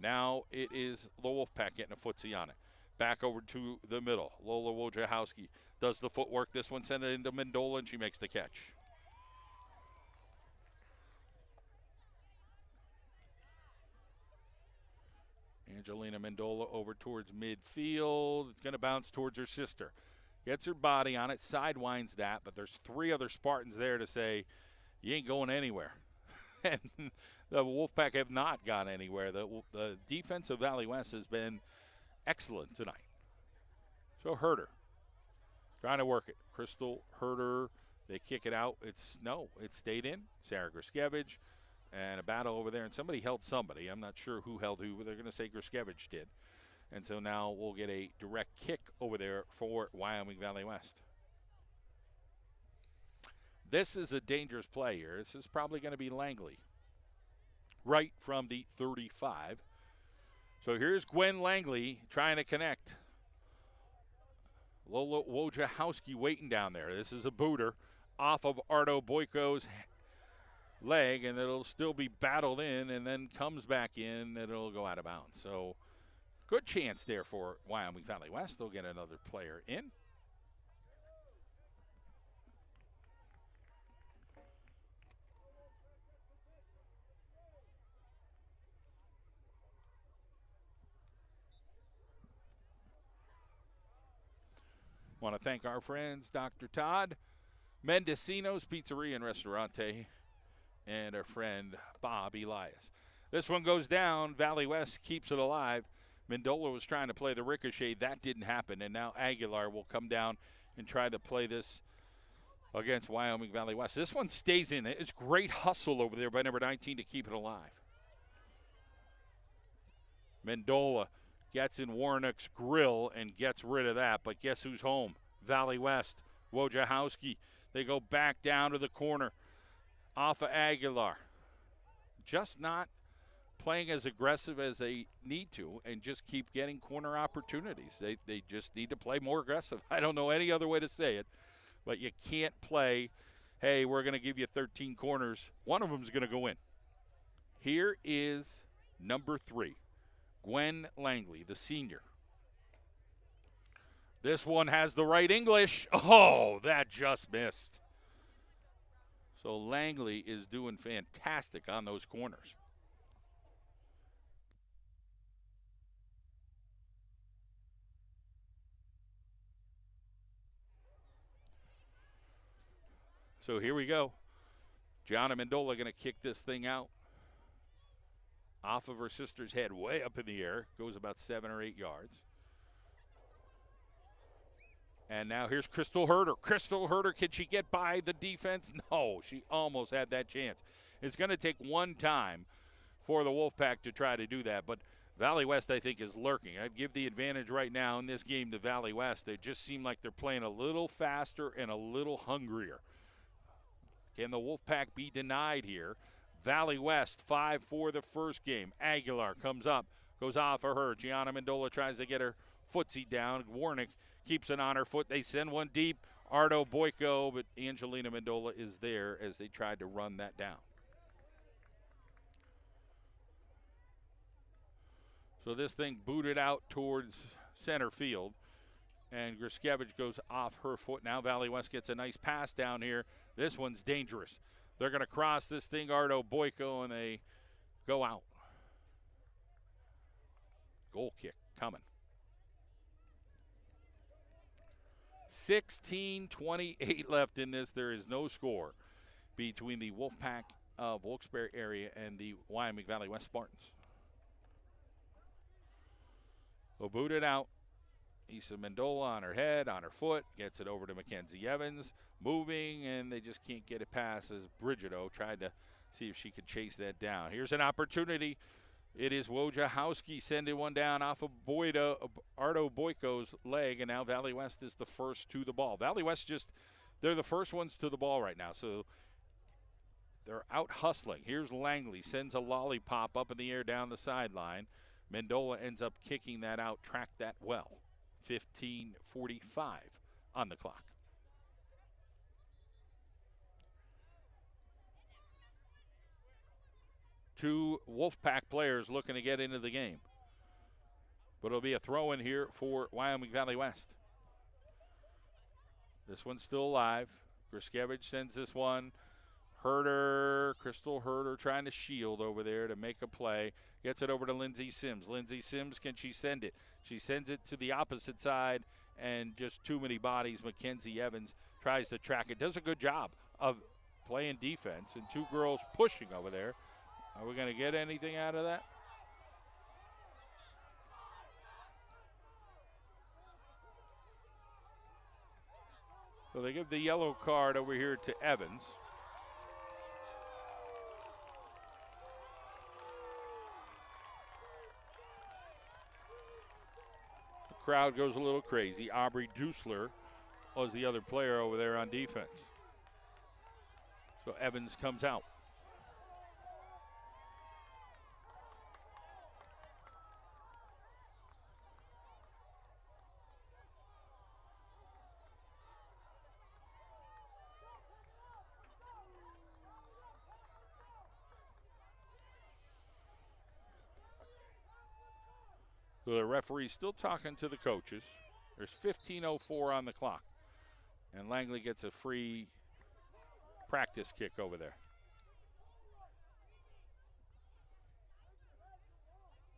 Now it is the Wolfpack getting a footsie on it. Back over to the middle. Lola Wojciechowski does the footwork. This one sent it into Mendola, and she makes the catch. Angelina Mendola over towards midfield. It's going to bounce towards her sister. Gets her body on it, sidewinds that, but there's 3 other Spartans there to say, you ain't going anywhere. and the Wolfpack have not gone anywhere. The defense of Valley West has been excellent tonight. So Herder trying to work it. Crystal Herder, they kick it out. It stayed in. Sarah Gruskevich, and a battle over there, and somebody held somebody. I'm not sure who held who, but they're going to say Gruskevich did. And so now we'll get a direct kick over there for Wyoming Valley West. This is a dangerous play here. This is probably going to be Langley, right from the 35. So here's Gwen Langley trying to connect. Lola Wojciechowski waiting down there. This is a booter off of Ardo Boyko's leg, and it'll still be battled in and then comes back in, and it'll go out of bounds. So good chance there for Wyoming Valley West. They'll get another player in. Want to thank our friends, Dr. Todd, Mendocino's Pizzeria and Restaurante, and our friend Bob Elias. This one goes down. Valley West keeps it alive. Mendola was trying to play the ricochet. That didn't happen, and now Aguilar will come down and try to play this against Wyoming Valley West. This one stays in. It's great hustle over there by number 19 to keep it alive. Mendola gets in Warnock's grill and gets rid of that, but guess who's home? Valley West. Wojciechowski. They go back down to the corner off of Aguilar. Just not playing as aggressive as they need to and just keep getting corner opportunities. They just need to play more aggressive. I don't know any other way to say it, but you can't play, hey, we're going to give you 13 corners. One of them's going to go in. Here is number 3. Gwen Langley, the senior. This one has the right English. Oh, that just missed. So Langley is doing fantastic on those corners. So here we go. Gianna Mendola going to kick this thing out off of her sister's head, way up in the air. Goes about 7 or 8 yards. And now here's Crystal Herder. Crystal Herder, can she get by the defense? No, she almost had that chance. It's going to take one time for the Wolfpack to try to do that. But Valley West, I think, is lurking. I'd give the advantage right now in this game to Valley West. They just seem like they're playing a little faster and a little hungrier. Can the Wolfpack be denied here? Valley West, 5 for the first game. Aguilar comes up, goes off of her. Gianna Mendola tries to get her footsie down. Warnick keeps it on her foot. They send one deep. Ardo Boyko, but Angelina Mendola is there as they tried to run that down. So this thing booted out towards center field, and Gruskevich goes off her foot. Now Valley West gets a nice pass down here. This one's dangerous. They're going to cross this thing, Ardo Boyko, and they go out. Goal kick coming. 16:28 left in this. There is no score between the Wolfpack of Wilkes-Barre area and the Wyoming Valley West Spartans. So booted out. Issa Mendola on her head, on her foot, gets it over to Mackenzie Evans, moving, and they just can't get it past as Brigido tried to see if she could chase that down. Here's an opportunity. It is Wojciechowski sending one down off of Ardo Boyko's leg, and now Valley West is the first to the ball. Valley West they're the first ones to the ball right now, so they're out hustling. Here's Langley, sends a lollipop up in the air down the sideline. Mendola ends up kicking that out, tracked that well. 15:45 on the clock. Two Wolfpack players looking to get into the game. But it'll be a throw in here for Wyoming Valley West. This one's still alive. Gruskevich sends this one. Crystal Herder trying to shield over there to make a play. Gets it over to Lindsey Sims. Lindsey Sims, can she send it? She sends it to the opposite side, and just too many bodies. Mackenzie Evans tries to track it. Does a good job of playing defense and two girls pushing over there. Are we going to get anything out of that? So they give the yellow card over here to Evans. The crowd goes a little crazy. Aubrey Dusler was the other player over there on defense. So Evans comes out. So the referee's still talking to the coaches. There's 15:04 on the clock. And Langley gets a free practice kick over there.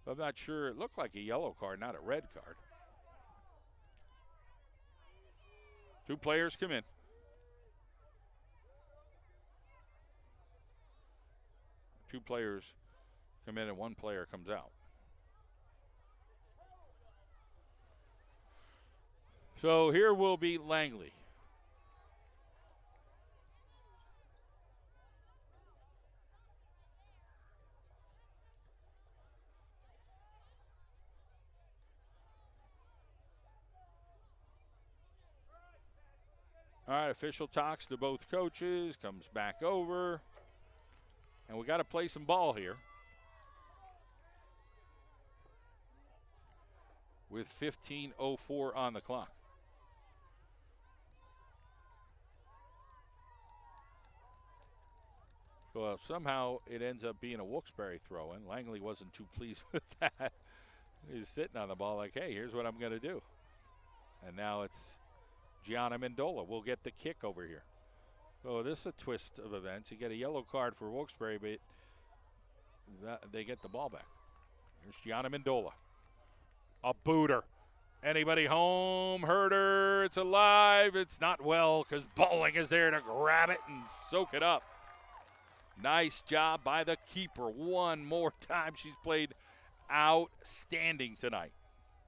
I'm not sure. It looked like a yellow card, not a red card. Two players come in. Two players come in and one player comes out. So here will be Langley. All right, official talks to both coaches, comes back over. And we got to play some ball here. With 15:04 on the clock. Well, somehow it ends up being a Wilkes-Barre throw-in. Langley wasn't too pleased with that. He's sitting on the ball like, hey, here's what I'm going to do. And now it's Gianna Mendola. We'll get the kick over here. So this is a twist of events. You get a yellow card for Wilkes-Barre, but they get the ball back. Here's Gianna Mendola. A booter. Anybody home? Herder. It's alive. It's not well because Bowling is there to grab it and soak it up. Nice job by the keeper. One more time. She's played outstanding tonight.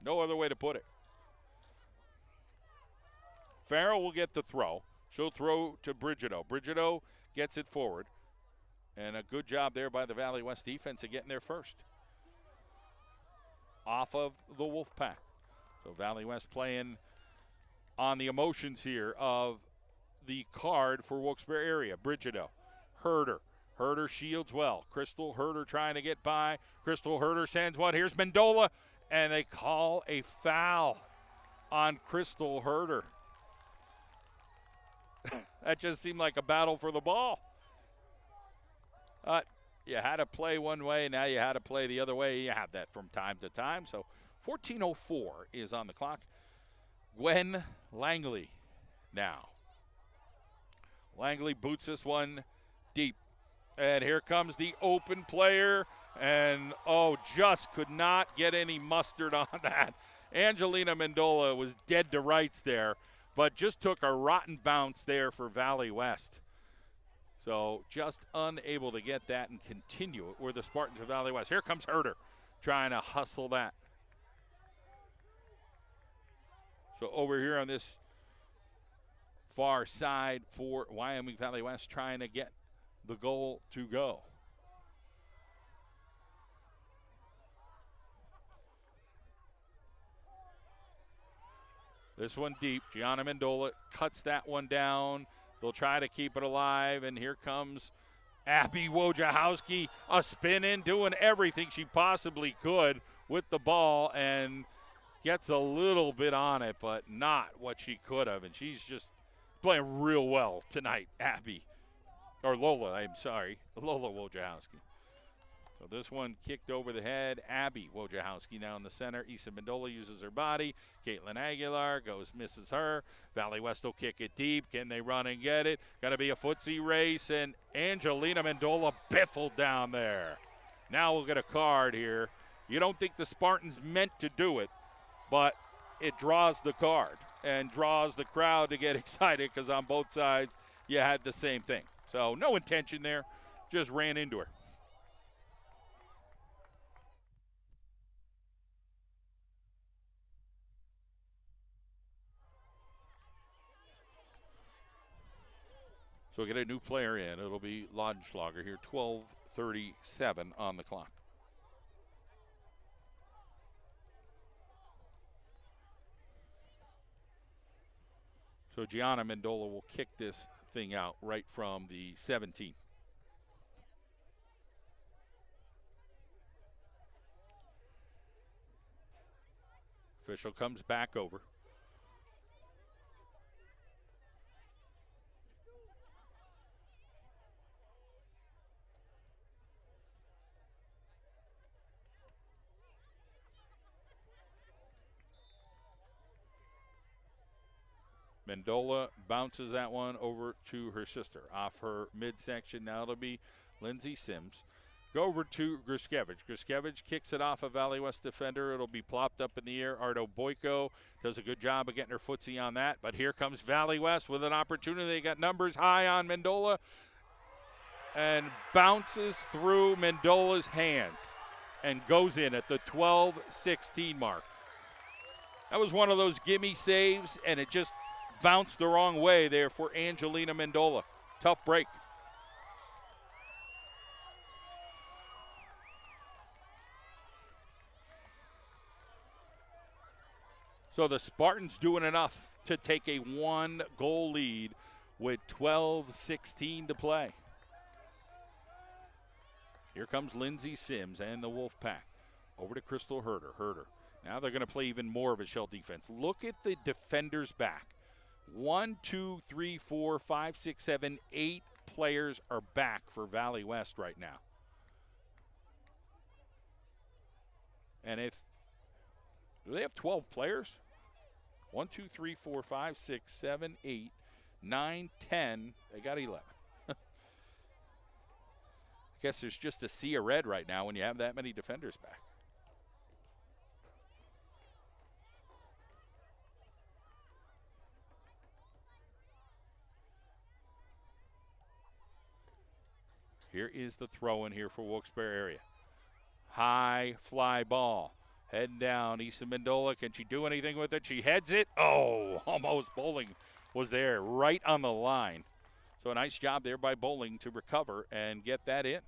No other way to put it. Farrell will get the throw. She'll throw to Brigido. Brigido gets it forward. And a good job there by the Valley West defense of getting there first. Off of the Wolfpack. So Valley West playing on the emotions here of the card for Wilkes-Barre area. Brigido. Herder. Herder shields well. Crystal Herder trying to get by. Crystal Herder sends one. Here's Mendola. And they call a foul on Crystal Herder. That just seemed like a battle for the ball. You had to play one way. Now you had to play the other way. You have that from time to time. So 14:04 is on the clock. Gwen Langley now. Langley boots this one deep. And here comes the open player. And, just could not get any mustard on that. Angelina Mendola was dead to rights there, but just took a rotten bounce there for Valley West. So just unable to get that and continue it. We're the Spartans of Valley West. Here comes Herder trying to hustle that. So over here on this far side for Wyoming Valley West trying to get the goal to go. This one deep. Gianna Mendola cuts that one down. They'll try to keep it alive, and here comes Abby Wojciechowski, a spin in, doing everything she possibly could with the ball, and gets a little bit on it, but not what she could have. And she's just playing real well tonight, Abby. Or Lola, I'm sorry. Lola Wojciechowski. So this one kicked over the head. Abby Wojciechowski now in the center. Issa Mendola uses her body. Caitlin Aguilar misses her. Valley West will kick it deep. Can they run and get it? Got to be a footsie race, and Angelina Mendola biffled down there. Now we'll get a card here. You don't think the Spartans meant to do it, but it draws the card and draws the crowd to get excited because on both sides you had the same thing. So no intention there, just ran into her. So we'll get a new player in. It'll be Lodenschlager here, 12:37 on the clock. So Gianna Mendola will kick this thing out right from the 17. Official comes back over. Mendola bounces that one over to her sister. Off her midsection, now it'll be Lindsay Sims. Go over to Gruskevich. Gruskevich kicks it off a Valley West defender. It'll be plopped up in the air. Ardo Boyko does a good job of getting her footsie on that. But here comes Valley West with an opportunity. They got numbers high on Mendola and bounces through Mendola's hands and goes in at the 12-16 mark. That was one of those gimme saves, and it just bounced the wrong way there for Angelina Mendola. Tough break. So the Spartans doing enough to take a 1-goal lead with 12:16 to play. Here comes Lindsay Sims and the Wolfpack. Over to Crystal Herder. Now they're going to play even more of a shell defense. Look at the defenders back. 1, 2, 3, 4, 5, 6, 7, 8 players are back for Valley West right now. And do they have 12 players? 1, 2, 3, 4, 5, 6, 7, 8, 9, 10. They got 11. I guess there's just a sea of red right now when you have that many defenders back. Here is the throw in here for Wilkes-Barre area. High fly ball. Heading down. Issa Mendola, can she do anything with it? She heads it. Oh, almost. Bowling was there right on the line. So a nice job there by Bowling to recover and get that in.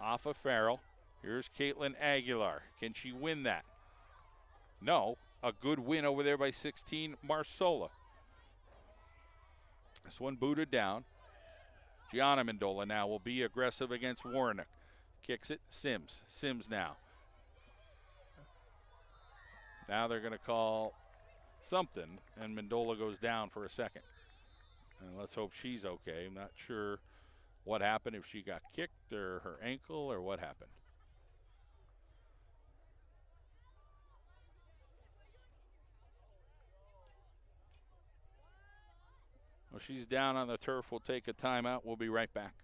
Off of Farrell. Here's Caitlin Aguilar. Can she win that? No. A good win over there by 16, Marsola. This one booted down. Gianna Mendola now will be aggressive against Warnick. Kicks it, Sims. Sims now. Now they're going to call something, and Mendola goes down for a second. And let's hope she's okay. I'm not sure what happened, if she got kicked or her ankle or what happened. Well, she's down on the turf. We'll take a timeout. We'll be right back.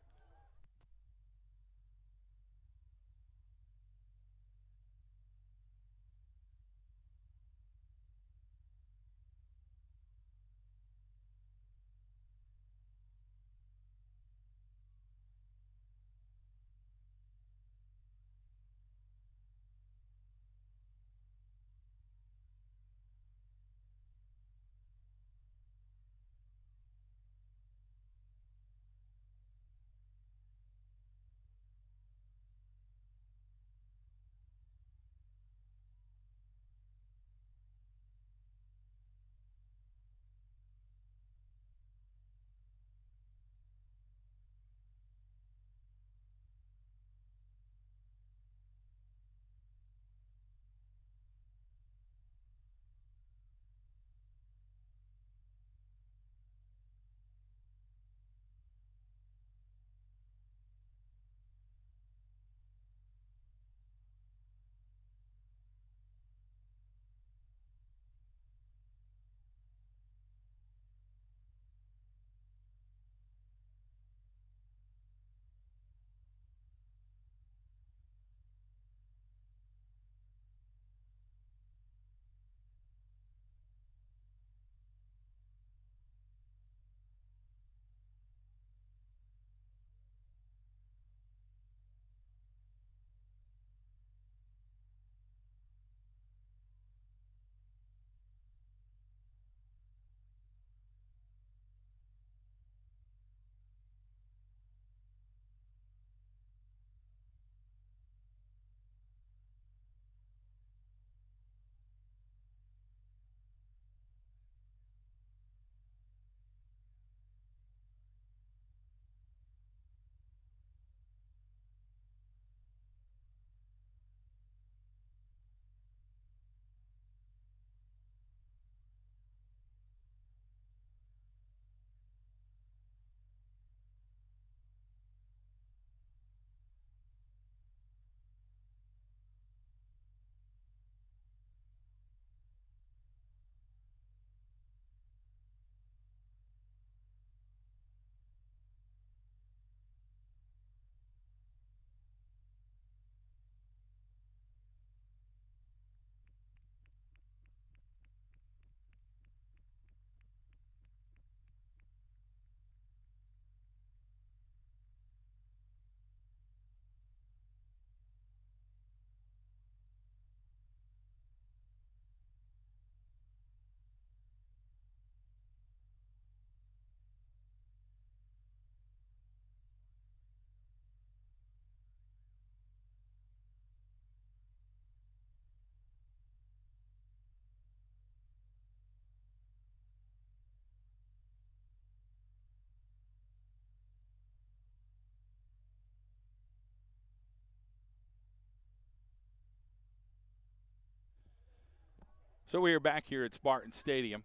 So we are back here at Spartan Stadium.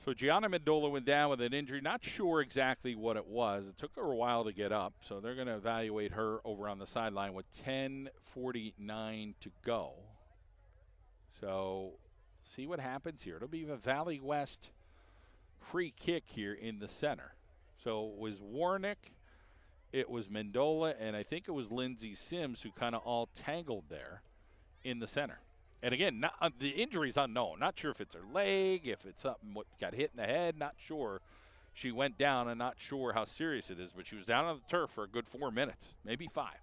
So Gianna Mendola went down with an injury. Not sure exactly what it was. It took her a while to get up, so they're going to evaluate her over on the sideline with 10:49 to go. So see what happens here. It'll be a Valley West free kick here in the center. So it was Warnick, it was Mendola, and I think it was Lindsey Sims who kind of all tangled there in the center. And again, the injury's unknown. Not sure if it's her leg, if it's something what got hit in the head. Not sure. She went down and not sure how serious it is, but she was down on the turf for a good 4 minutes, maybe 5.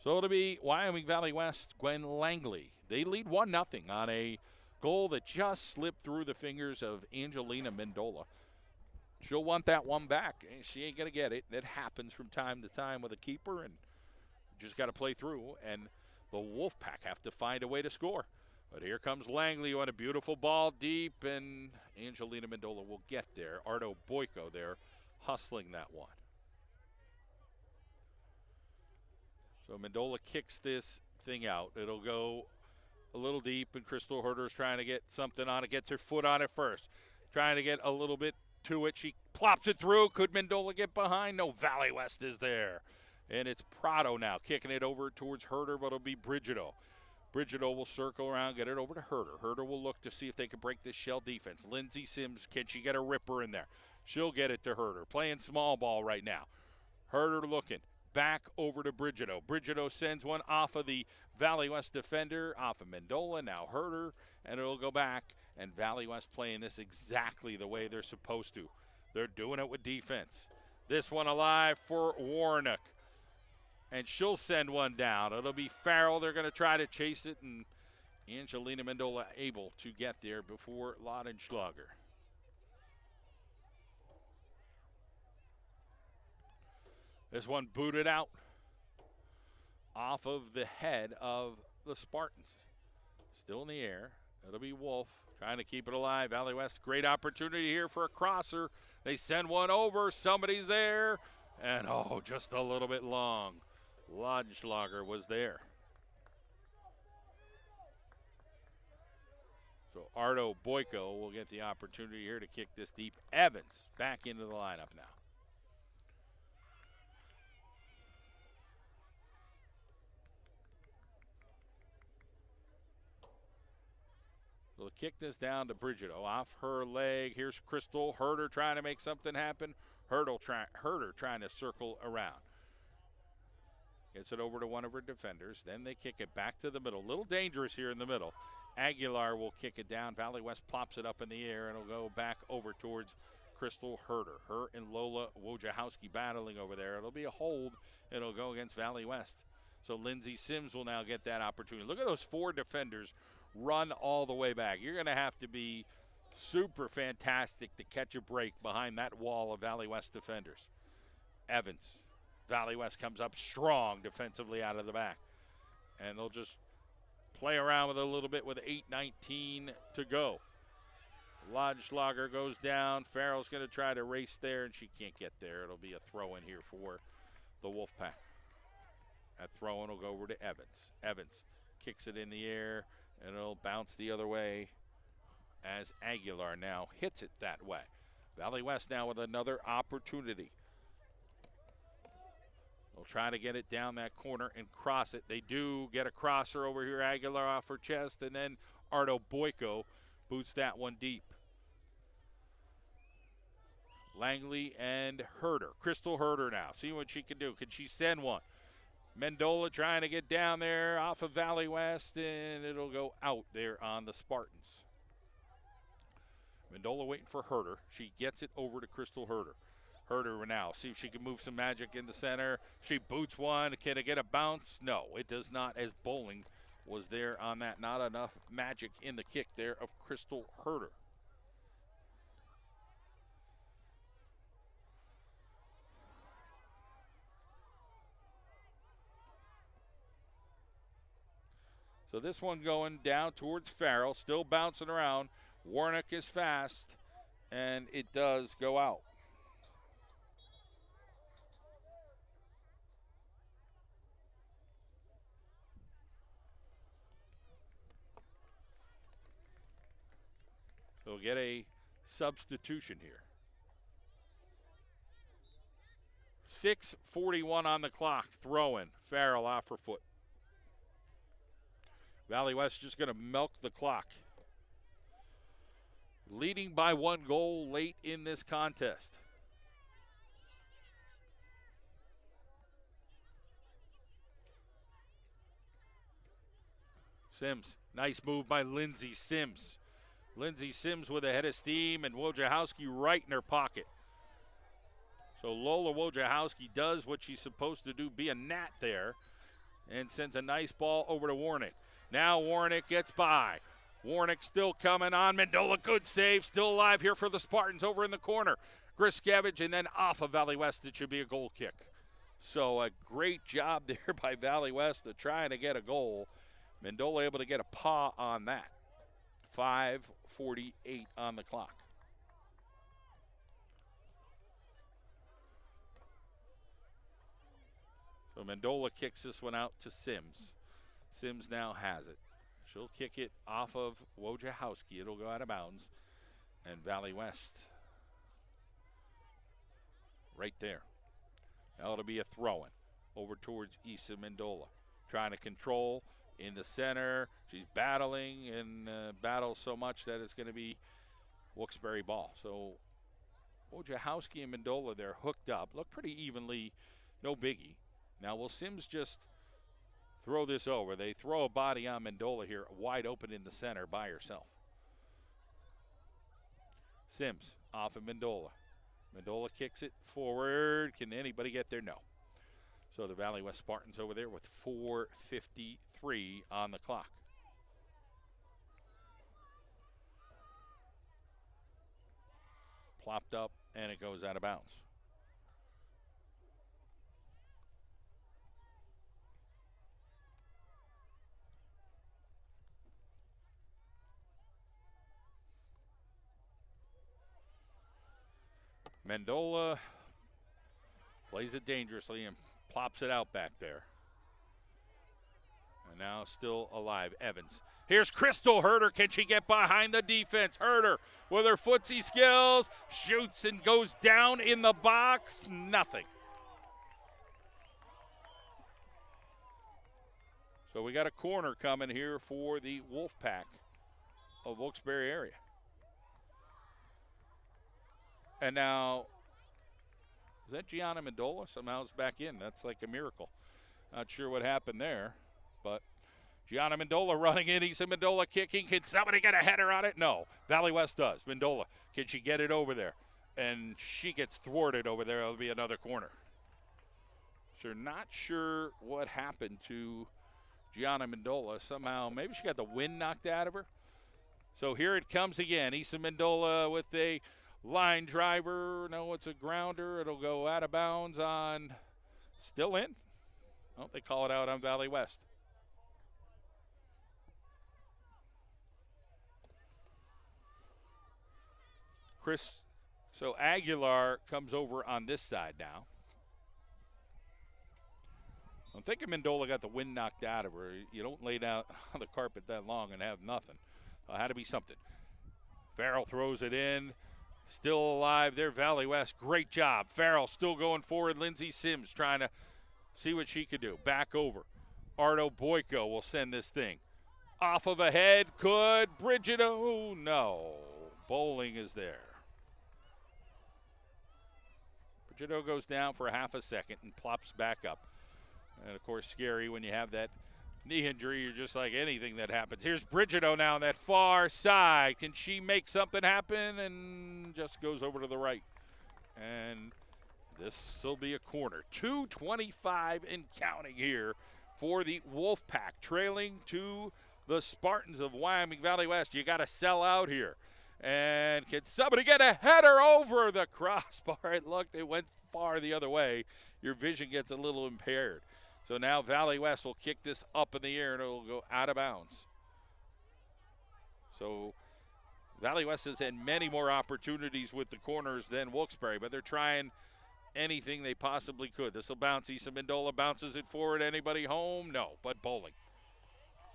So it'll be Wyoming Valley West, Gwen Langley. They lead 1-0 on a goal that just slipped through the fingers of Angelina Mendola. She'll want that one back. She ain't going to get it. It happens from time to time with a keeper, and just got to play through. And the Wolfpack have to find a way to score. But here comes Langley on a beautiful ball deep, and Angelina Mendola will get there. Ardo Boyko there hustling that one. So Mendola kicks this thing out. It'll go a little deep, and Crystal Herder's trying to get something on it. Gets her foot on it first. Trying to get a little bit to it. She plops it through. Could Mendola get behind? No, Valley West is there. And it's Prado now kicking it over towards Herder, but it'll be Brigido. Brigido will circle around, get it over to Herder. Herder will look to see if they can break this shell defense. Lindsey Sims, can she get a ripper in there? She'll get it to Herder. Playing small ball right now. Herder looking. Back over to Brigido. Brigido sends one off of the Valley West defender, off of Mendola. Now Herder, and it'll go back. And Valley West playing this exactly the way they're supposed to. They're doing it with defense. This one alive for Warnick. And she'll send one down. It'll be Farrell. They're going to try to chase it, and Angelina Mendola able to get there before Laudenschlager. This one booted out off of the head of the Spartans. Still in the air. It'll be Wolf trying to keep it alive. Valley West, great opportunity here for a crosser. They send one over. Somebody's there. And, just a little bit long. Laudenschlager was there. So Ardo Boyko will get the opportunity here to kick this deep. Evans back into the lineup now. They'll kick this down to Brigido. Off her leg. Here's Crystal Herder trying to make something happen. Herder trying to circle around. Gets it over to one of her defenders. Then they kick it back to the middle. A little dangerous here in the middle. Aguilar will kick it down. Valley West plops it up in the air, and it'll go back over towards Crystal Herder. Her and Lola Wojciechowski battling over there. It'll be a hold. It'll go against Valley West. So Lindsey Sims will now get that opportunity. Look at those 4 defenders run all the way back. You're going to have to be super fantastic to catch a break behind that wall of Valley West defenders. Evans. Valley West comes up strong defensively out of the back. And they'll just play around with it a little bit with 8:19 to go. Laudenschlager goes down. Farrell's going to try to race there, and she can't get there. It'll be a throw in here for the Wolfpack. That throw in will go over to Evans. Evans kicks it in the air, and it'll bounce the other way as Aguilar now hits it that way. Valley West now with another opportunity. They'll try to get it down that corner and cross it. They do get a crosser over here. Aguilar off her chest, and then Ardo Boyko boots that one deep. Langley and Herder. Crystal Herder now. See what she can do. Can she send one? Mendola trying to get down there off of Valley West, and it'll go out there on the Spartans. Mendola waiting for Herder. She gets it over to Crystal Herder. Herder now, see if she can move some magic in the center. She boots one. Can it get a bounce? No, it does not, as Bowling was there on that. Not enough magic in the kick there of Crystal Herder. So this one going down towards Farrell, still bouncing around. Warnick is fast, and it does go out. get a substitution here. 6:41 on the clock. Throw-in. Farrell off her foot. Valley West just going to milk the clock. Leading by 1 goal late in this contest. Sims. Nice move by Lindsay Sims. Lindsay Sims with a head of steam and Wojciechowski right in her pocket. So Lola Wojciechowski does what she's supposed to do, be a gnat there, and sends a nice ball over to Warnick. Now Warnick gets by. Warnick still coming on. Mendola, good save. Still alive here for the Spartans over in the corner. Griskevich, and then off of Valley West, it should be a goal kick. So a great job there by Valley West of trying to get a goal. Mendola able to get a paw on that. 5:48 on the clock. So Mendola kicks this one out to Sims. Sims now has it. She'll kick it off of Wojciechowski. It'll go out of bounds. And Valley West right there. Now it'll be a throw-in over towards Isa Mendola. Trying to control in the center. She's battling and battles so much that it's going to be Wilkes-Barre ball. So Wojciechowski and Mendola, they're hooked up. Look pretty evenly, no biggie. Now will Sims just throw this over? They throw a body on Mendola here, wide open in the center by herself. Sims off of Mendola. Mendola kicks it forward. Can anybody get there? No. So the Valley West Spartans over there with 4:53 on the clock. Plopped up, and it goes out of bounds. Mendola plays it dangerously and plops it out back there. And now still alive, Evans. Here's Crystal Herder. Can she get behind the defense? Herder with her footsie skills, shoots and goes down in the box. Nothing. So we got a corner coming here for the Wolfpack of Wilkes-Barre area. And now, is that Gianna Mendola? Somehow it's back in. That's like a miracle. Not sure what happened there, but Gianna Mendola running in. Isa Mendola kicking. Can somebody get a header on it? No. Valley West does. Mendola, can she get it over there? And she gets thwarted over there. It'll be another corner. So not sure what happened to Gianna Mendola. Somehow, maybe she got the wind knocked out of her. So here it comes again. Isa Mendola with a line driver. No, it's a grounder. It'll go out of bounds on, still in. Oh, they call it out on Valley West. So Aguilar comes over on this side now. I'm thinking Mendola got the wind knocked out of her. You don't lay down on the carpet that long and have nothing. Had to be something. Farrell throws it in. Still alive there, Valley West. Great job. Farrell still going forward. Lindsay Sims trying to see what she could do. Back over. Arto Boyko will send this thing. Off of a head. Could Brigido? No. Bowling is there. Brigido goes down for a half a second and plops back up. And, of course, scary when you have that knee injury. You're just like anything that happens. Here's Brigido now on that far side. Can she make something happen? And just goes over to the right. And this will be a corner. 2:25 and counting here for the Wolfpack, trailing to the Spartans of Wyoming Valley West. You got to sell out here. And can somebody get a header over the crossbar? It looked, it went far the other way. Your vision gets a little impaired. So now Valley West will kick this up in the air and it will go out of bounds. So Valley West has had many more opportunities with the corners than Wilkes-Barre, but they're trying anything they possibly could. This will bounce. Isa Mendola bounces it forward. Anybody home? No, but bowling.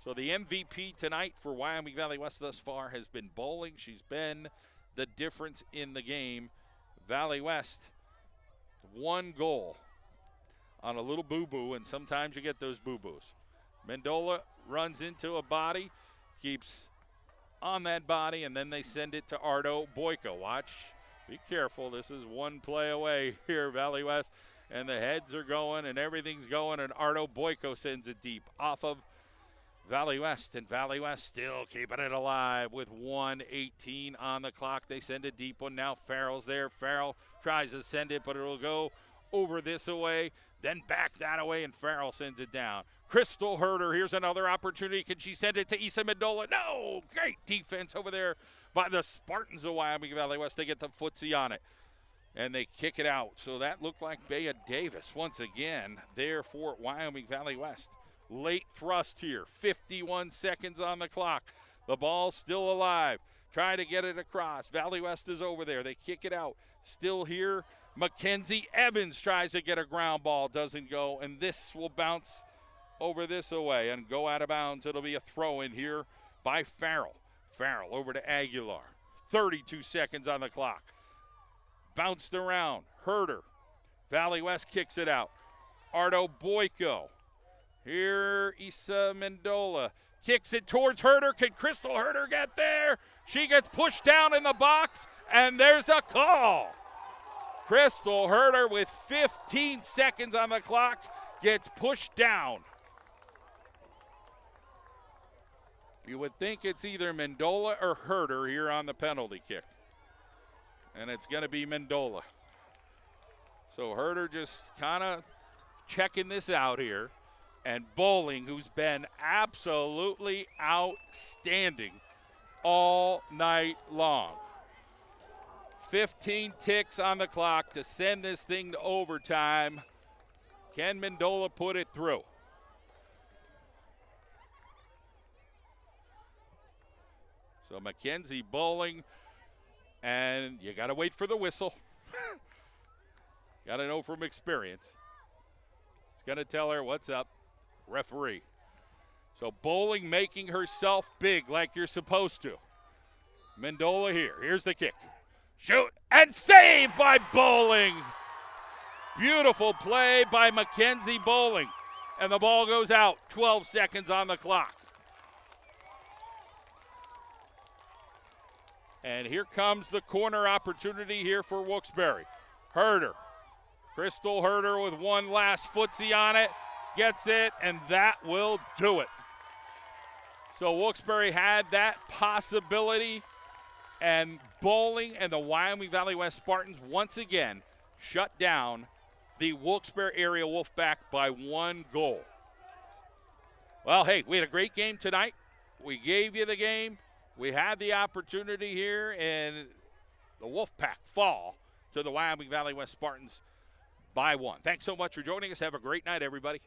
So So the MVP tonight for Wyoming Valley West thus far has been bowling. She's been the difference in the game. Valley West, 1 goal on a little boo-boo, and sometimes you get those boo-boos. Mendola runs into a body, keeps on that body, and then they send it to Ardo Boyko. Watch, be careful. This is 1 play away here, Valley West, and the heads are going and everything's going, and Ardo Boyko sends it deep off of Valley West, and Valley West still keeping it alive with 1:18 on the clock. They send a deep one. Now Farrell's there. Farrell tries to send it, but it'll go over this away, then back that away, and Farrell sends it down. Crystal Herder, here's another opportunity. Can she send it to Isa Mendola? No! Great defense over there by the Spartans of Wyoming Valley West. They get the footsie on it, and they kick it out. So that looked like Bea Davis once again there for Wyoming Valley West. Late thrust here, 51 seconds on the clock. The ball's still alive. Try to get it across. Valley West is over there. They kick it out. Still here, Mackenzie Evans tries to get a ground ball. Doesn't go, and this will bounce over this away and go out of bounds. It'll be a throw in here by Farrell. Farrell over to Aguilar. 32 seconds on the clock. Bounced around. Herder. Valley West kicks it out. Ardo Boyko. Here, Isa Mendola kicks it towards Herder. Can Crystal Herder get there? She gets pushed down in the box, and there's a call. Crystal Herder with 15 seconds on the clock gets pushed down. You would think it's either Mendola or Herder here on the penalty kick. And it's going to be Mendola. So Herder just kind of checking this out here. And Bowling, who's been absolutely outstanding all night long. 15 ticks on the clock to send this thing to overtime. Can Mendola put it through? So Mackenzie Bowling, and you got to wait for the whistle. Got to know from experience. He's going to tell her what's up. Referee. So Bowling making herself big like you're supposed to. Mendola here. Here's the kick. Shoot and save by Bowling. Beautiful play by Mackenzie Bowling. And the ball goes out. 12 seconds on the clock. And here comes the corner opportunity here for Wilkes-Barre. Herder. Crystal Herder with one last footsie on it. Gets it, and that will do it. So Wilkes-Barre had that possibility, and Bowling and the Wyoming Valley West Spartans once again shut down the Wilkes-Barre area Wolfpack by 1 goal. Well, hey, we had a great game tonight. We gave you the game. We had the opportunity here, and the Wolfpack fall to the Wyoming Valley West Spartans by 1. Thanks so much for joining us. Have a great night, everybody.